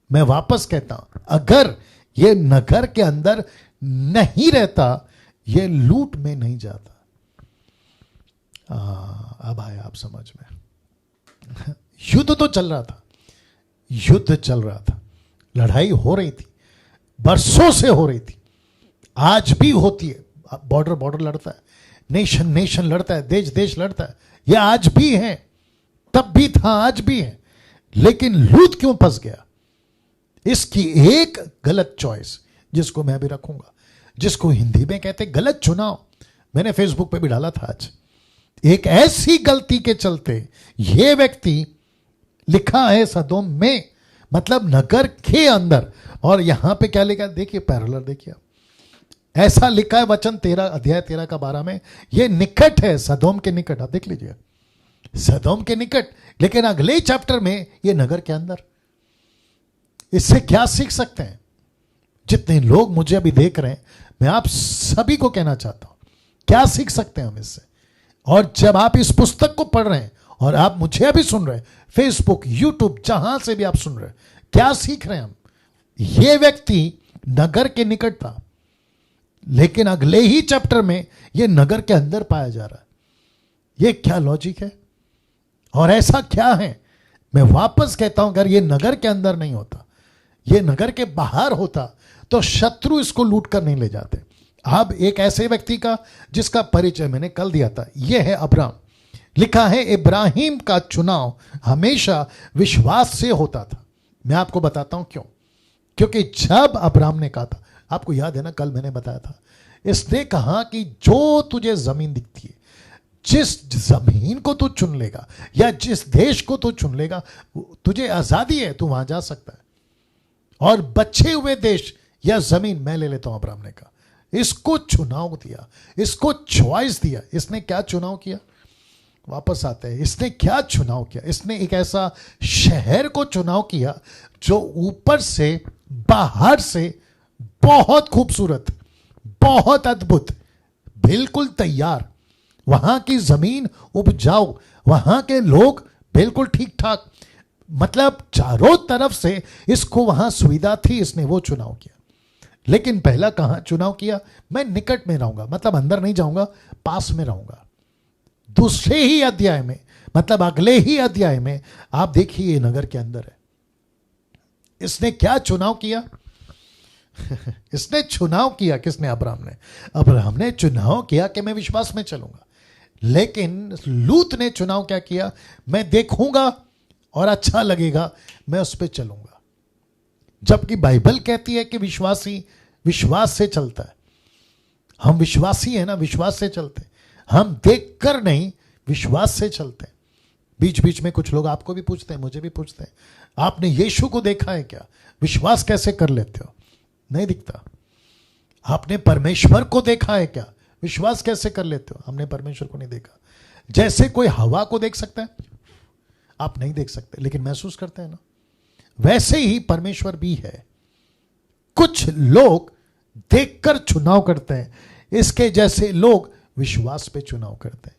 मैं वापस कहता हूं, अगर ये नगर के अंदर नहीं रहता, ये लूट में नहीं जाता। अब आया आप समझ में। युद्ध तो चल रहा था, युद्ध चल रहा था, लड़ाई हो रही थी, बरसों से हो रही थी, आज भी होती है। बॉर्डर लड़ता है, नेशन लड़ता है, देश लड़ता है, ये आज भी है, तब भी था, आज भी है। लेकिन लूत क्यों फंस गया? इसकी एक गलत चॉइस, जिसको मैं भी रखूंगा, जिसको हिंदी में कहते गलत चुनाव। मैंने फेसबुक पे भी डाला था आज, एक ऐसी गलती के चलते ये व्यक्ति, लिखा है सदोम में, मतलब नगर के अंदर, और यहां पे क्या लिखा है देखिए, पैरेलल देखिए, ऐसा लिखा है वचन 13 अध्याय 13 का 12 में, ये निकट है, सदोम के निकट, आप देख लीजिए, सदोम के निकट, लेकिन अगले चैप्टर में ये नगर के अंदर। इससे क्या सीख सकते हैं? जितने लोग मुझे अभी देख रहे हैं, मैं आप सभी को कहना चाहता हूं, क्या सीख सकते हैं हम इससे? और जब आप इस पुस्तक को पढ़ रहे हैं और आप मुझे अभी सुन रहे हैं, फेसबुक, यूट्यूब, जहां से भी आप सुन रहे हैं, क्या सीख रहे हैं हम? यह व्यक्ति नगर के निकट था, लेकिन अगले ही चैप्टर में यह नगर के अंदर पाया जा रहा है। यह क्या लॉजिक है? और ऐसा क्या है? मैं वापस कहता हूं, अगर यह नगर के अंदर नहीं होता, यह नगर के बाहर होता, तो शत्रु इसको लूट कर नहीं ले जाते। अब एक ऐसे व्यक्ति का जिसका परिचय मैंने कल दिया था, यह है अब्राम। लिखा है इब्राहिम का चुनाव हमेशा विश्वास से होता था। मैं आपको बताता हूं क्यों। क्योंकि जब अब्राम ने कहा था, आपको याद है ना, कल मैंने बताया था, इसने कहा कि जो तुझे जमीन दिखती है, जिस जमीन को तू चुन लेगा या जिस देश को तू चुन लेगा, तुझे आजादी है, तू वहां जा सकता है। और बचे हुए देश या जमीन मैं ले लेता हूं, अब्राम ने कहा। इसको चुनाव दिया, इसको चॉइस दिया। इसने क्या चुनाव किया? वापस आते हैं, इसने क्या चुनाव किया? इसने एक ऐसा शहर को चुनाव किया जो ऊपर से बाहर से बहुत खूबसूरत, बहुत अद्भुत, बिल्कुल तैयार, वहां की जमीन उपजाऊ, वहां के लोग बिल्कुल ठीक ठाक, मतलब चारों तरफ से इसको वहां सुविधा थी। इसने वो चुनाव किया। लेकिन पहला कहां चुनाव किया? मैं निकट में रहूंगा, मतलब अंदर नहीं जाऊंगा, पास में रहूंगा। दूसरे ही अध्याय में, मतलब अगले ही अध्याय में आप देखिए, नगर के अंदर है। इसने क्या चुनाव किया? इसने चुनाव किया, किसने? अब्राहम ने। अब्राहम ने चुनाव किया कि मैं विश्वास में चलूंगा। लेकिन लूत ने चुनाव क्या किया? मैं देखूंगा और अच्छा लगेगा, मैं उस पर चलूंगा। जबकि बाइबल कहती है कि विश्वासी विश्वास से चलता है। हम विश्वासी हैं ना, विश्वास से चलते हैं। हम देखकर नहीं, विश्वास से चलते हैं। बीच बीच में कुछ लोग आपको भी पूछते हैं, मुझे भी पूछते हैं, आपने यीशु को देखा है क्या? विश्वास कैसे कर लेते हो? नहीं दिखता। आपने परमेश्वर को देखा है क्या? विश्वास कैसे कर लेते हो? हमने परमेश्वर को नहीं देखा। जैसे कोई हवा को देख सकता है, आप नहीं देख सकते, लेकिन महसूस करते हैं ना। वैसे ही परमेश्वर भी है। कुछ लोग देखकर चुनाव करते हैं, इसके जैसे लोग विश्वास पे चुनाव करते हैं।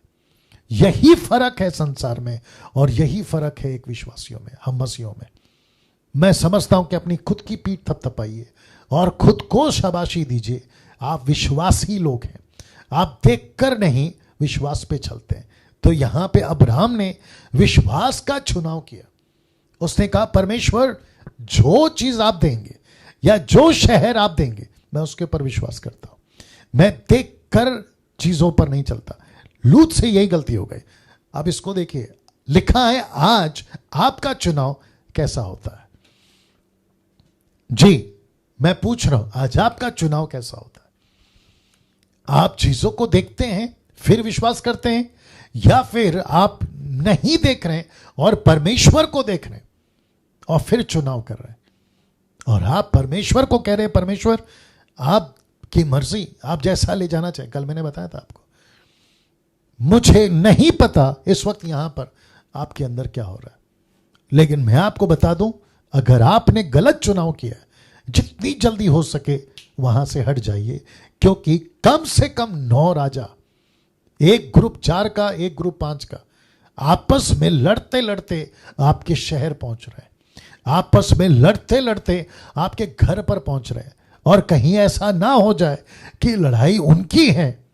यही फर्क है संसार में, और यही फर्क है एक विश्वासियों में, हम मसीहों में। मैं समझता हूं कि अपनी खुद की पीठ थपथपाइए और खुद को शाबाशी दीजिए। आप विश्वासी लोग हैं, आप देखकर नहीं, विश्वास पे चलते हैं। तो यहां पे अब्राहम ने विश्वास का चुनाव किया। उसने कहा, परमेश्वर जो चीज आप देंगे या जो शहर आप देंगे, मैं उसके ऊपर विश्वास करता हूं। मैं देखकर चीजों पर नहीं चलता। लूत से यही गलती हो गई। अब इसको देखिए, लिखा है आज आपका चुनाव कैसा होता है। जी, मैं पूछ रहा हूं, आज आपका चुनाव कैसा होता है? आप चीजों को देखते हैं फिर विश्वास करते हैं, या फिर आप नहीं देख रहे हैं और परमेश्वर को देख रहे हैं और फिर चुनाव कर रहे हैं? और आप परमेश्वर को कह रहे हैं, परमेश्वर आपकी मर्जी, आप जैसा ले जाना चाहें। कल मैंने बताया था आपको, मुझे नहीं पता इस वक्त यहां पर आपके अंदर क्या हो रहा है, लेकिन मैं आपको बता दूं, अगर आपने गलत चुनाव किया है, जितनी जल्दी हो सके वहां से हट जाइए। क्योंकि कम से कम 9 राजा, एक ग्रुप 4 का, एक ग्रुप 5 का, आपस में लड़ते लड़ते आपके शहर पहुंच रहे हैं, आपस में लड़ते लड़ते आपके घर पर पहुंच रहे हैं। और कहीं ऐसा ना हो जाए कि लड़ाई उनकी है,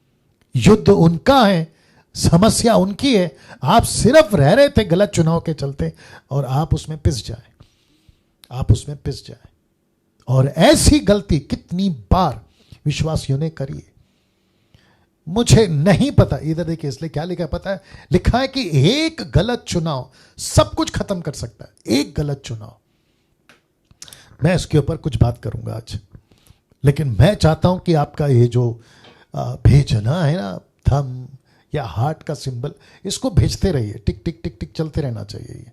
युद्ध उनका है, समस्या उनकी है, आप सिर्फ रह रहे थे गलत चुनाव के चलते, और आप उसमें पिस जाए, आप उसमें पिस जाए। और ऐसी गलती कितनी बार विश्वासियों ने करी है, मुझे नहीं पता। इधर देखिए, इसलिए क्या लिखा है पता है? लिखा है कि एक गलत चुनाव सब कुछ खत्म कर सकता है। एक गलत चुनाव। मैं इसके ऊपर कुछ बात करूंगा आज, लेकिन मैं चाहता हूं कि आपका ये जो भेजना है ना, थम या हार्ट का सिंबल, इसको भेजते रहिए, टिक टिक टिक टिक चलते रहना चाहिए ये,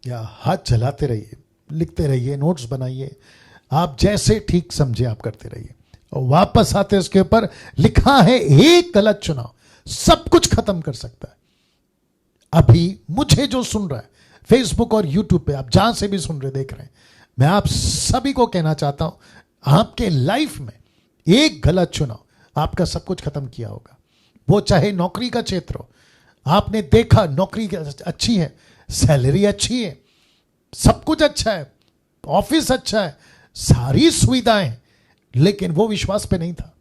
या हाथ चलाते रहिए, लिखते रहिए, नोट्स बनाइए, आप जैसे ठीक समझे आप करते रहिए। और वापस आते इसके ऊपर लिखा है एक गलत चुनाव सब कुछ खत्म कर सकता है। अभी मुझे जो सुन रहा है फेसबुक और यूट्यूब पे, आप जहां से भी सुन रहे देख रहे हैं, मैं आप सभी को कहना चाहता हूं आपके लाइफ में एक गलत चुनाव आपका सब कुछ खत्म किया होगा। वो चाहे नौकरी का क्षेत्र हो, आपने देखा नौकरी अच्छी है, सैलरी अच्छी है, सब कुछ अच्छा है, ऑफिस अच्छा है, सारी सुविधाएं, लेकिन वो विश्वास पे नहीं था,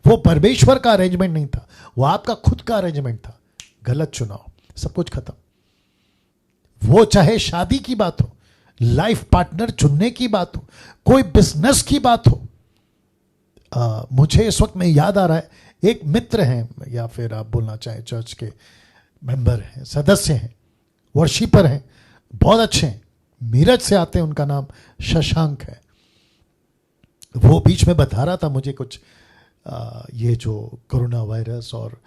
वो परमेश्वर का अरेंजमेंट नहीं था, वो आपका खुद का अरेंजमेंट था। गलत चुनाव, सब कुछ खत्म। वो चाहे शादी की बात हो, लाइफ पार्टनर चुनने की बात हो, कोई बिजनेस की बात हो। मुझे इस वक्त में याद आ रहा है, एक मित्र हैं, या फिर आप बोलना चाहें चर्च के मेंबर हैं, सदस्य हैं, वर्शिपर हैं, बहुत अच्छे हैं, मीरज से आते हैं, उनका नाम शशांक है। वो बीच में बता रहा था मुझे कुछ ये जो कोरोना वायरस और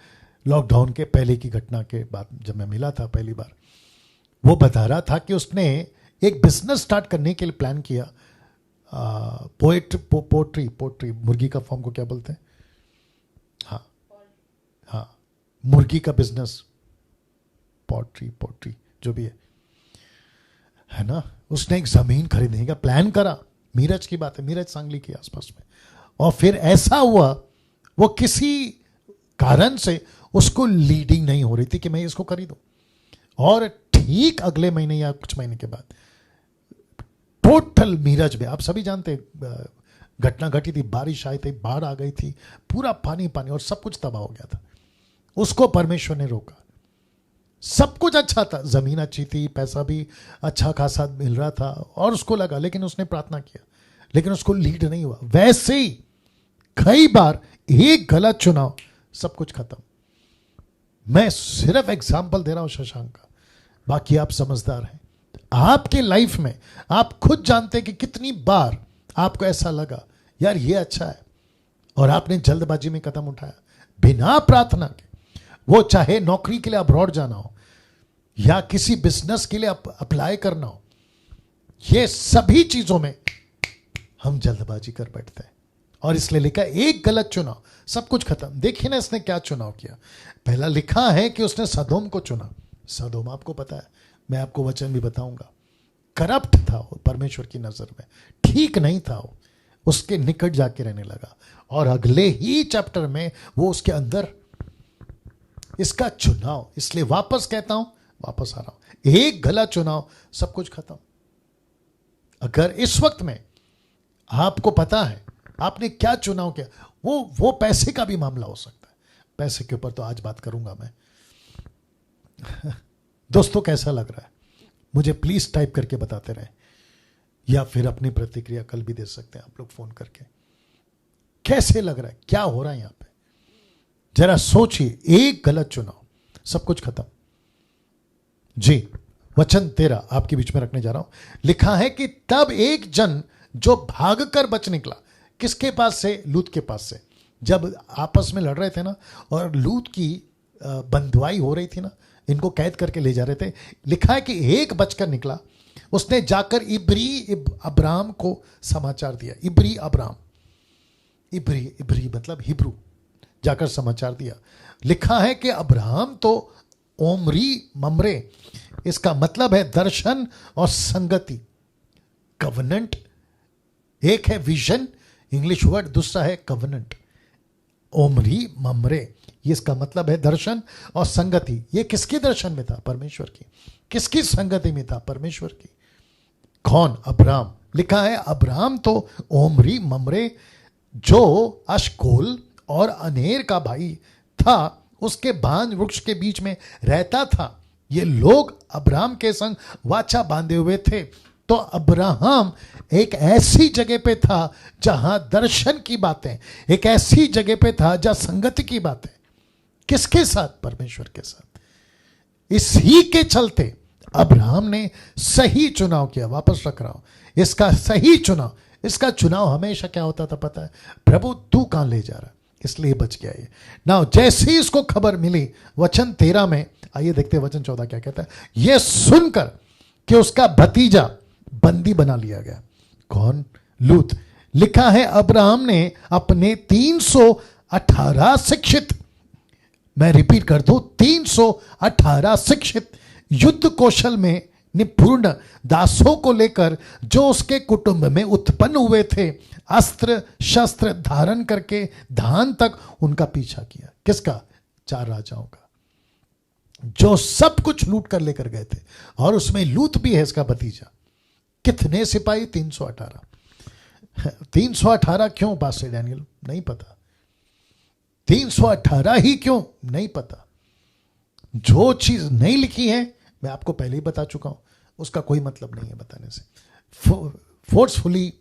लॉकडाउन के पहले की घटना के बाद, जब मैं मिला था पहली बार, वो बता रहा था कि उसने एक बिजनेस स्टार्ट करने के लिए प्लान किया। पोट्री मुर्गी का फॉर्म को क्या बोलते हैं? हाँ, मुर्गी का बिजनेस, पोट्री जो भी है ना। उसने एक जमीन खरीदने का प्लान करा, मीरज की बात है, मीरज सांगली के आसपास में। और फिर ऐसा हुआ, वो किसी कारण से उसको लीडिंग नहीं हो रही थी कि मैं इसको खरीदूं, और ठीक अगले महीने या कुछ महीने के बाद टोटल मीरज में, आप सभी जानते घटना घटी थी, बारिश आई थी, बाढ़ आ गई थी, पूरा पानी पानी और सब कुछ तबाह हो गया था। उसको परमेश्वर ने रोका। सब कुछ अच्छा था, जमीन अच्छी थी, पैसा भी अच्छा खासा मिल रहा था, और उसको लगा, लेकिन उसने प्रार्थना किया, लेकिन उसको लीड नहीं हुआ। वैसे ही कई बार एक गलत चुनाव सब कुछ खत्म। मैं सिर्फ एग्जाम्पल दे रहा हूं शशांक का, बाकी आप समझदार हैं। आपके लाइफ में आप खुद जानते हैं कि कितनी बार आपको ऐसा लगा यार ये अच्छा है, और आपने जल्दबाजी में कदम उठाया बिना प्रार्थना के। वो चाहे नौकरी के लिए अब्रॉड जाना हो, या किसी बिजनेस के लिए अप्लाई करना हो, ये सभी चीजों में हम जल्दबाजी कर बैठते हैं। और इसलिए लिखा एक गलत चुनाव सब कुछ खत्म। देखिए ना इसने क्या चुनाव किया। पहला लिखा है कि उसने सदोम को चुना। सदोम आपको पता है, मैं आपको वचन भी बताऊंगा, करप्ट था वो परमेश्वर की नजर में, ठीक नहीं था वो, उसके निकट जाके रहने लगा। और अगले ही चैप्टर में वो उसके अंदर, इसका चुनाव, इसलिए वापस कहता हूं, वापस आ रहा हूं, एक गलत चुनाव सब कुछ खत्म। अगर इस वक्त में आपको पता है आपने क्या चुनाव किया, वो पैसे का भी मामला हो सकता है। पैसे के ऊपर तो आज बात करूंगा मैं। दोस्तों कैसा लग रहा है मुझे प्लीज टाइप करके बताते रहे, या फिर अपनी प्रतिक्रिया कल भी दे सकते हैं आप लोग फोन करके। कैसे लग रहा है, क्या हो रहा है यहां पे, जरा सोचिए। एक गलत चुनाव सब कुछ खत्म। जी, वचन 13 आपके बीच में रखने जा रहा हूं। लिखा है कि तब एक जन जो भागकर बच निकला, किसके पास से? लूत के पास से। जब आपस में लड़ रहे थे ना, और लूत की बंधुआई हो रही थी ना, इनको कैद करके ले जा रहे थे, लिखा है कि एक बचकर निकला, उसने जाकर इब्री अब्राम को समाचार दिया। इब्री अब्राम, इब्री मतलब हिब्रू, जाकर समाचार दिया। लिखा है कि अब्राहम तो ओमरी ममरे, इसका मतलब है दर्शन और संगति, कवनेंट। एक है विजन इंग्लिश वर्ड, दूसरा है कवनेंट। ओमरी ममरे, ये इसका मतलब है दर्शन और संगति। ये किसके दर्शन में था? परमेश्वर की। किसकी संगति में था? परमेश्वर की। कौन? अब्राम। लिखा है अब्राम तो ओमरी ममरे, जो अशकोल और अनेर का भाई था, उसके बांज वृक्ष के बीच में रहता था। ये लोग अब्राम के संग वाचा बांधे हुए थे। तो अब्राहम एक ऐसी जगह पे था जहां दर्शन की बातें, एक ऐसी जगह पे था जहां संगति की बातें। किसके साथ? परमेश्वर के साथ। इसी के चलते अब्राहम ने सही चुनाव किया। वापस रख रहा हूं, इसका सही चुनाव। इसका चुनाव हमेशा क्या होता था पता है? प्रभु तू कहां ले जा रहा है? इसलिए बच गया ये। ना जैसे ही इसको खबर मिली, वचन 13 में, आइए देखते हैं वचन 14 क्या कहता है। यह सुनकर कि उसका भतीजा बंदी बना लिया गया। कौन? लूत। लिखा है अब्राहम ने अपने 318 शिक्षित, मैं रिपीट कर दूं, 318 शिक्षित युद्ध कौशल में निपुण दासों को लेकर जो उसके कुटुंब में उत्पन्न हुए थे, अस्त्र शस्त्र धारण करके धान तक उनका पीछा किया। किसका? 4 राजाओं का, जो सब कुछ लूट कर लेकर गए थे। और उसमें लूत भी है, इसका भतीजा। कितने सिपाही? 318। 318 क्यों पास्टर डैनियल? नहीं पता। 318 ही क्यों? नहीं पता। जो चीज नहीं लिखी है मैं आपको पहले ही बता चुका हूं, उसका कोई मतलब नहीं है बताने से। फोर्सफुली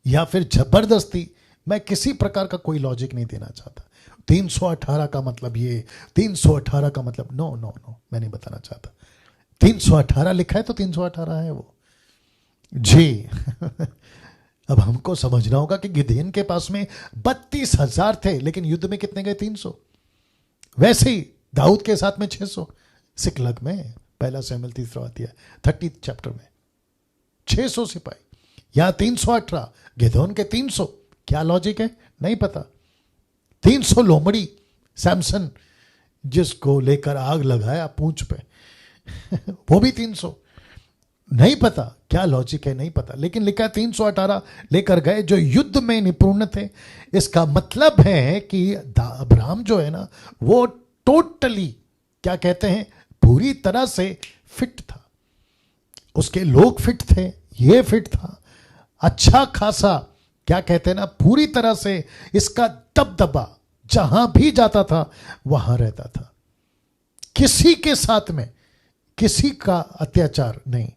या फिर जबरदस्ती मैं किसी प्रकार का कोई लॉजिक नहीं देना चाहता। 318 का मतलब ये, 318 का मतलब नो नो नो, मैं नहीं बताना चाहता। 318 लिखा है तो 318 है वो जी। अब हमको समझना होगा कि गिदोन के पास में 32,000 थे, लेकिन युद्ध में कितने गए? 300। वैसे ही दाऊद के साथ में 600। सिकलग में, पहला शमूएल 3 अध्याय 30 चैप्टर में 600 सिपाही, या 318, गिदोन के 300। क्या लॉजिक है? नहीं पता। 300 लोमड़ी सैमसन जिसको लेकर आग लगाया पूंछ पे वो भी 300। नहीं पता क्या लॉजिक है, नहीं पता। लेकिन लिखा 318 लेकर गए जो युद्ध में निपुण थे। इसका मतलब है कि अब्राहम जो है ना, वो टोटली क्या कहते हैं, पूरी तरह से फिट था। उसके लोग फिट थे, ये फिट था, अच्छा खासा क्या कहते हैं ना, पूरी तरह से इसका दबदबा जहां भी जाता था वहां रहता था। किसी के साथ में किसी का अत्याचार नहीं,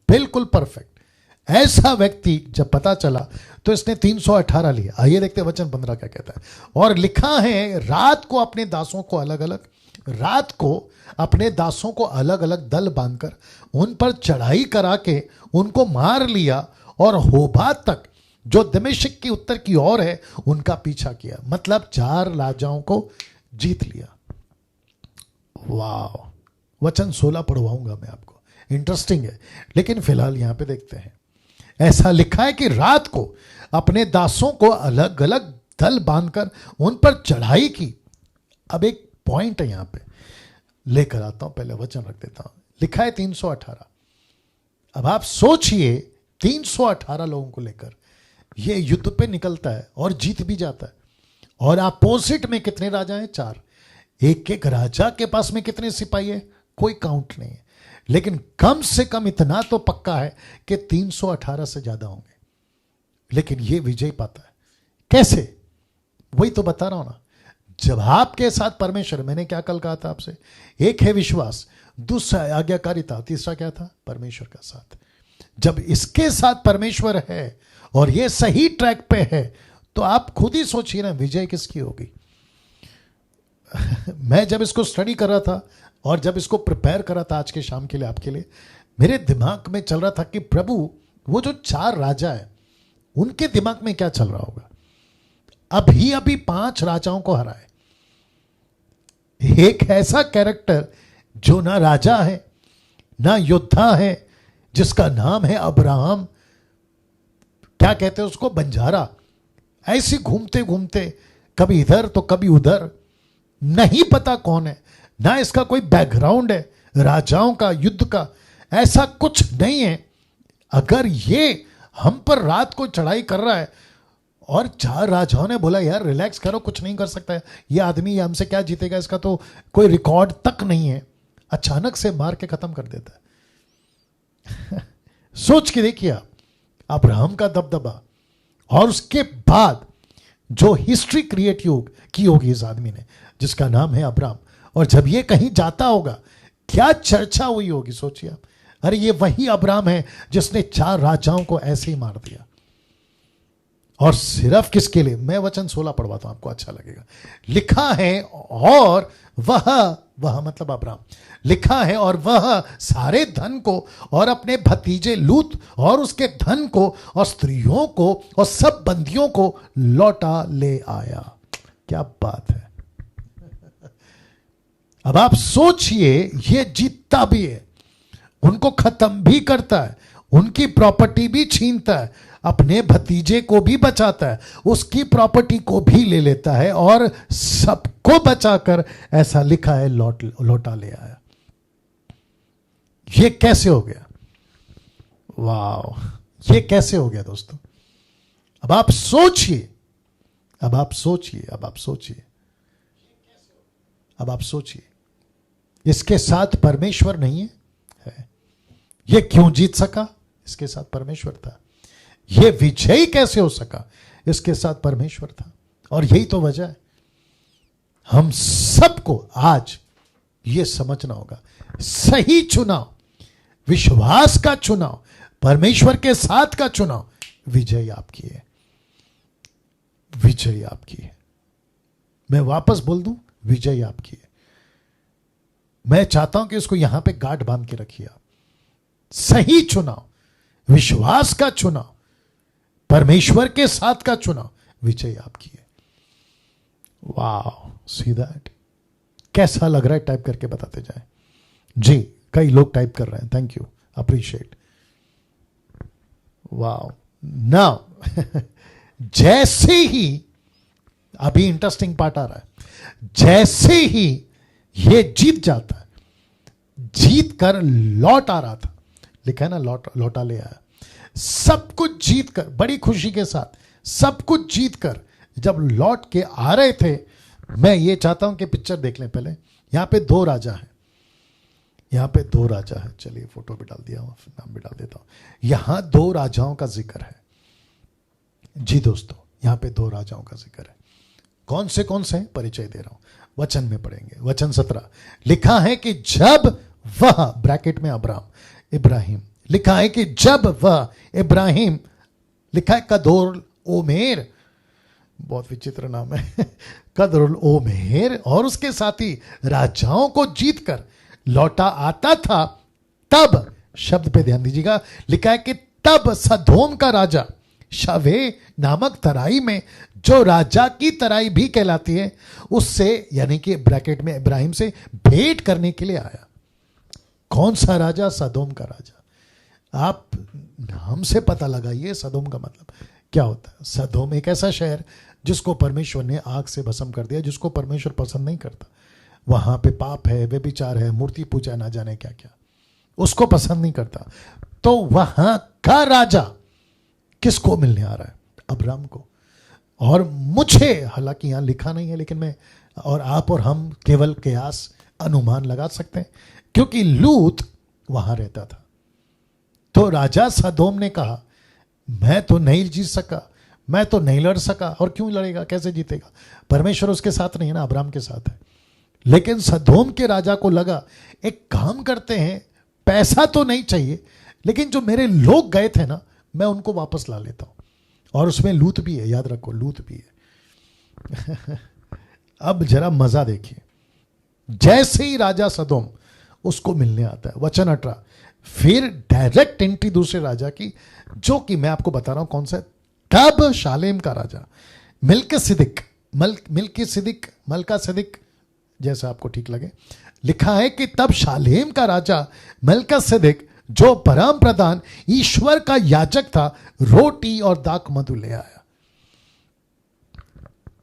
बिल्कुल परफेक्ट। ऐसा व्यक्ति जब पता चला तो इसने 318 लिया। आइए देखते हैं वचन 15 क्या कहता है। और लिखा है रात को अपने दासों को अलग अलग, रात को अपने दासों को अलग अलग दल बांधकर उन पर चढ़ाई करा के उनको मार लिया, और होबा तक जो दमिश्क की उत्तर की ओर है उनका पीछा किया। मतलब 4 राजाओं को जीत लिया। वाह! वचन 16 पढ़वाऊंगा मैं आपको, इंटरेस्टिंग है। लेकिन फिलहाल यहां पे देखते हैं। ऐसा लिखा है कि रात को अपने दासों को अलग अलग दल बांधकर उन पर चढ़ाई की। अब एक पॉइंट है यहां पे, लेकर आता हूं, पहले वचन रख देता हूं। लिखा है 318। अब आप सोचिए 318 लोगों को लेकर ये युद्ध पे निकलता है और जीत भी जाता है। और अपोजिट में कितने राजा हैं? 4। एक एक राजा के पास में कितने सिपाही है? कोई काउंट नहीं है। लेकिन कम से कम इतना तो पक्का है कि 318 से ज्यादा होंगे। लेकिन ये विजय पाता है कैसे? वही तो बता रहा हूं ना। जब आपके साथ परमेश्वर, मैंने क्या कल कहा था आपसे, एक है विश्वास, दूसरा आज्ञाकारिता, तीसरा क्या था? परमेश्वर का साथ। जब इसके साथ परमेश्वर है और ये सही ट्रैक पे है, तो आप खुद ही सोचिए ना विजय किसकी होगी। मैं जब इसको स्टडी कर रहा था और जब इसको प्रिपेयर कर रहा था आज के शाम के लिए आपके लिए, मेरे दिमाग में चल रहा था कि प्रभु, वो जो 4 राजा है उनके दिमाग में क्या चल रहा होगा। अभी अभी 5 राजाओं को हराए। एक ऐसा कैरेक्टर जो ना राजा है ना योद्धा है, जिसका नाम है अब्राहम, क्या कहते हैं उसको, बंजारा। ऐसे घूमते घूमते कभी इधर तो कभी उधर, नहीं पता कौन है, ना इसका कोई बैकग्राउंड है राजाओं का, युद्ध का, ऐसा कुछ नहीं है। अगर ये हम पर रात को चढ़ाई कर रहा है और 4 राजाओं ने बोला यार रिलैक्स करो, कुछ नहीं कर सकता है ये आदमी, हमसे क्या जीतेगा, इसका तो कोई रिकॉर्ड तक नहीं है, अचानक से मार के खत्म कर देता है। सोच के देखिए आप, अब्राहम का दबदबा, और उसके बाद जो हिस्ट्री क्रिएट की होगी इस आदमी ने, जिसका नाम है अब्राहम। और जब ये कहीं जाता होगा, क्या चर्चा हुई होगी, सोचिए आप। अरे ये वही अब्राहम है जिसने 4 राजाओं को ऐसे ही मार दिया। और सिर्फ किसके लिए? मैं वचन 16 पढ़वाता हूं, आपको अच्छा लगेगा। लिखा है और वह मतलब अब्राहम, लिखा है और वह सारे धन को और अपने भतीजे लूत और उसके धन को और स्त्रियों को और सब बंदियों को लौटा ले आया। क्या बात है। अब आप सोचिए, ये जीतता भी है, उनको खत्म भी करता है, उनकी प्रॉपर्टी भी छीनता है, अपने भतीजे को भी बचाता है, उसकी प्रॉपर्टी को भी ले लेता है और सबको बचाकर ऐसा लिखा है लौटा ले आया। ये कैसे हो गया? वाह, ये कैसे हो गया दोस्तों? अब आप सोचिए, अब आप सोचिए, अब आप सोचिए, अब आप सोचिए, इसके साथ परमेश्वर नहीं है? ये क्यों जीत सका? इसके साथ परमेश्वर था। ये विजयी कैसे हो सका? इसके साथ परमेश्वर था। और यही तो वजह है, हम सबको आज ये समझना होगा, सही चुनाव, विश्वास का चुनाव, परमेश्वर के साथ का चुनाव, विजय आपकी है, विजय आपकी है। मैं वापस बोल दूं, विजय आपकी है। मैं चाहता हूं कि इसको यहां पे गांठ बांध के रखिए आप। सही चुनाव, विश्वास का चुनाव, परमेश्वर के साथ का चुनाव, विजय आपकी है। वाह, सी दैट। कैसा लग रहा है? टाइप करके बताते जाएं। जी, कई लोग टाइप कर रहे हैं, थैंक यू, अप्रिशिएट। वाह। नाउ जैसे ही, अभी इंटरेस्टिंग पार्ट आ रहा है, जैसे ही ये जीत जाता है, जीत कर लौट आ रहा था, लिखा है ना, लौटा ले आया, सब कुछ जीत कर, बड़ी खुशी के साथ सब कुछ जीत कर जब लौट के आ रहे थे, मैं ये चाहता हूं कि पिक्चर देख लें पहले। यहां पे दो राजा हैं, यहां पे दो राजा है। चलिए फोटो भी डाल दिया, नाम भी डाल देता हूं। यहां दो राजाओं का जिक्र है। जी दोस्तों, यहां पे दो राजाओं का जिक्र है। कौन से हैं? परिचय दे रहा हूं, वचन में पढ़ेंगे। वचन 17 लिखा है कि जब वह, ब्रैकेट में इब्राहिम लिखा है कि जब वह इब्राहिम, लिखा है कदोर ओमेर, बहुत विचित्र नाम है कदरुल ओमेर, और उसके साथी राजाओं को जीतकर लौटा आता था, तब, शब्द पे ध्यान दीजिएगा, लिखा है कि तब सदोम का राजा शवे नामक तराई में, जो राजा की तराई भी कहलाती है, उससे, यानी कि ब्रैकेट में इब्राहिम से भेंट करने के लिए आया। कौन सा राजा? सदोम का राजा। आप नाम से पता लगाइए सदोम का मतलब क्या होता है। सदोम एक ऐसा शहर जिसको परमेश्वर ने आग से भस्म कर दिया, जिसको परमेश्वर पसंद नहीं करता। वहां पे पाप है, व्यभिचार है, मूर्ति पूजा, ना जाने क्या क्या, उसको पसंद नहीं करता। तो वहां का राजा किसको मिलने आ रहा है? अब्राम को। और मुझे, हालांकि यहां लिखा नहीं है, लेकिन मैं और आप और हम केवल कयास, अनुमान लगा सकते हैं, क्योंकि लूत वहां रहता था। तो राजा सदोम ने कहा, मैं तो नहीं जीत सका, मैं तो नहीं लड़ सका, और क्यों लड़ेगा, कैसे जीतेगा? परमेश्वर उसके साथ नहीं है ना, अब्राम के साथ है। लेकिन सदोम के राजा को लगा, एक काम करते हैं, पैसा तो नहीं चाहिए, लेकिन जो मेरे लोग गए थे ना, मैं उनको वापस ला लेता हूं। और उसमें लूत भी है, याद रखो, लूत भी है अब जरा मजा देखिए। जैसे ही राजा सदोम उसको मिलने आता है, वचन 18, फिर डायरेक्ट एंट्री दूसरे राजा की, जो कि मैं आपको बता रहा हूं कौन सा है। तब शालेम का राजा मलका सिदिक, जैसा आपको ठीक लगे, लिखा है कि तब शालेम का राजा मलका सिदिक, जो परम प्रधान ईश्वर का याजक था, रोटी और दाख मधु ले आया।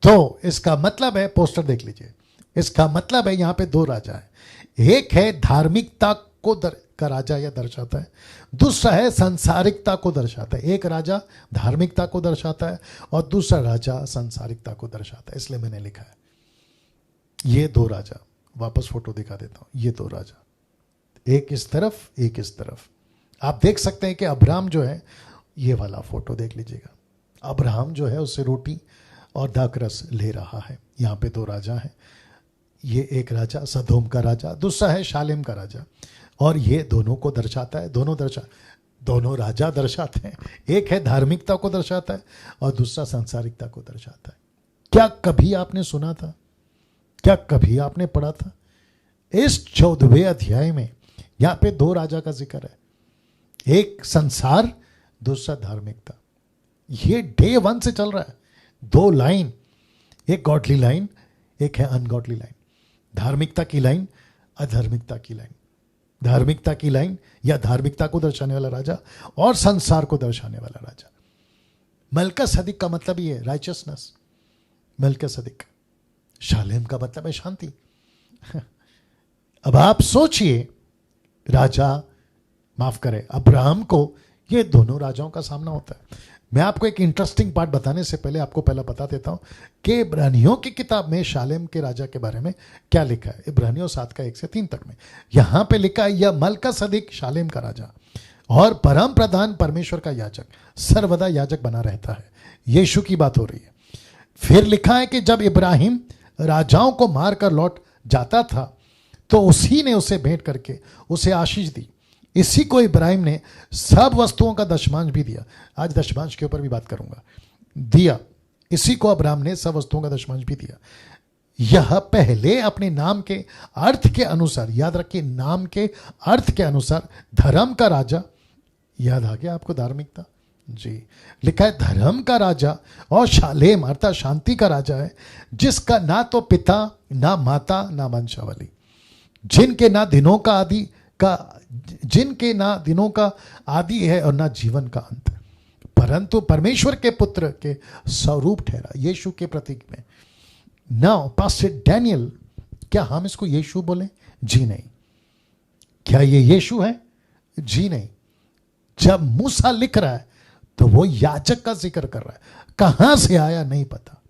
तो इसका मतलब है, पोस्टर देख लीजिए, इसका मतलब है यहां पे दो राजा है। एक है धार्मिकता को का राजा यह दर्शाता है, दूसरा है संसारिकता को दर्शाता है। एक राजा धार्मिकता को दर्शाता है और दूसरा राजा संसारिकता को दर्शाता है, इसलिए मैंने लिखा है ये दो राजा। वापस फोटो दिखा देता हूं, ये दो राजा, एक इस तरफ, एक इस तरफ। आप देख सकते हैं कि अब्राम जो है, ये वाला फोटो देख लीजिएगा, अब्राहम जो है उससे रोटी और दाखरस ले रहा है। यहां पे दो राजा हैं, ये एक राजा सदोम का राजा, दूसरा है शालेम का राजा, और ये दोनों को दर्शाता है, दोनों राजा दर्शाते हैं। एक है धार्मिकता को दर्शाता है और दूसरा सांसारिकता को दर्शाता है। क्या कभी आपने सुना था, क्या कभी आपने पढ़ा था? इस 14वें अध्याय में यहां पे दो राजा का जिक्र है, एक संसार, दूसरा धार्मिकता। ये डे 1 से चल रहा है, दो लाइन, एक गॉडली लाइन, एक है अनगॉडली लाइन। धार्मिकता की लाइन, अधार्मिकता की लाइन। धार्मिकता की लाइन या धार्मिकता को दर्शाने वाला राजा और संसार को दर्शाने वाला राजा। मलकसदिक का मतलब ये है राइचियसनेस। मलकसदिक, शालेम का मतलब है शांति। अब आप सोचिए, राजा, माफ करें, अब्राहम को, ये दोनों राजाओं का सामना होता है। मैं आपको एक इंटरेस्टिंग पार्ट बताने से पहले आपको पहला बता देता हूं कि इब्रानियों की किताब में शालेम के राजा के बारे में क्या लिखा है। इब्रानियों 7 का 1 से 3 तक में यहां पे लिखा है, यह मलकसदिक शालेम का राजा और परम प्रधान परमेश्वर का याजक, सर्वदा याजक बना रहता है। यीशु की बात हो रही है। फिर लिखा है कि जब इब्राहिम राजाओं को मारकर लौट जाता था तो उसी ने उसे भेंट करके उसे आशीष दी। इसी को इब्राहिम ने सब वस्तुओं का दशमांश भी दिया। आज दशमांश के ऊपर भी बात करूंगा। दिया, इसी को अब्राहम ने सब वस्तुओं का दशमांश भी दिया। यह पहले अपने नाम के अर्थ के अनुसार, याद रखिए, नाम के अर्थ के अनुसार धर्म का राजा। याद आ गया आपको धार्मिकता जी। लिखा है धर्म का राजा और शालेम अर्थात शांति का राजा है, जिसका ना तो पिता ना माता ना वंशावली, जिनके ना दिनों का आदि है और ना जीवन का अंत, परंतु परमेश्वर के पुत्र के स्वरूप ठहरा, यीशु के प्रतीक में। नाउ पास्टर डैनियल, क्या हम इसको यीशु बोलें? जी नहीं। क्या ये यीशु है? जी नहीं। जब मूसा लिख रहा है तो वो याजक का जिक्र कर रहा है। कहां से आया नहीं पता।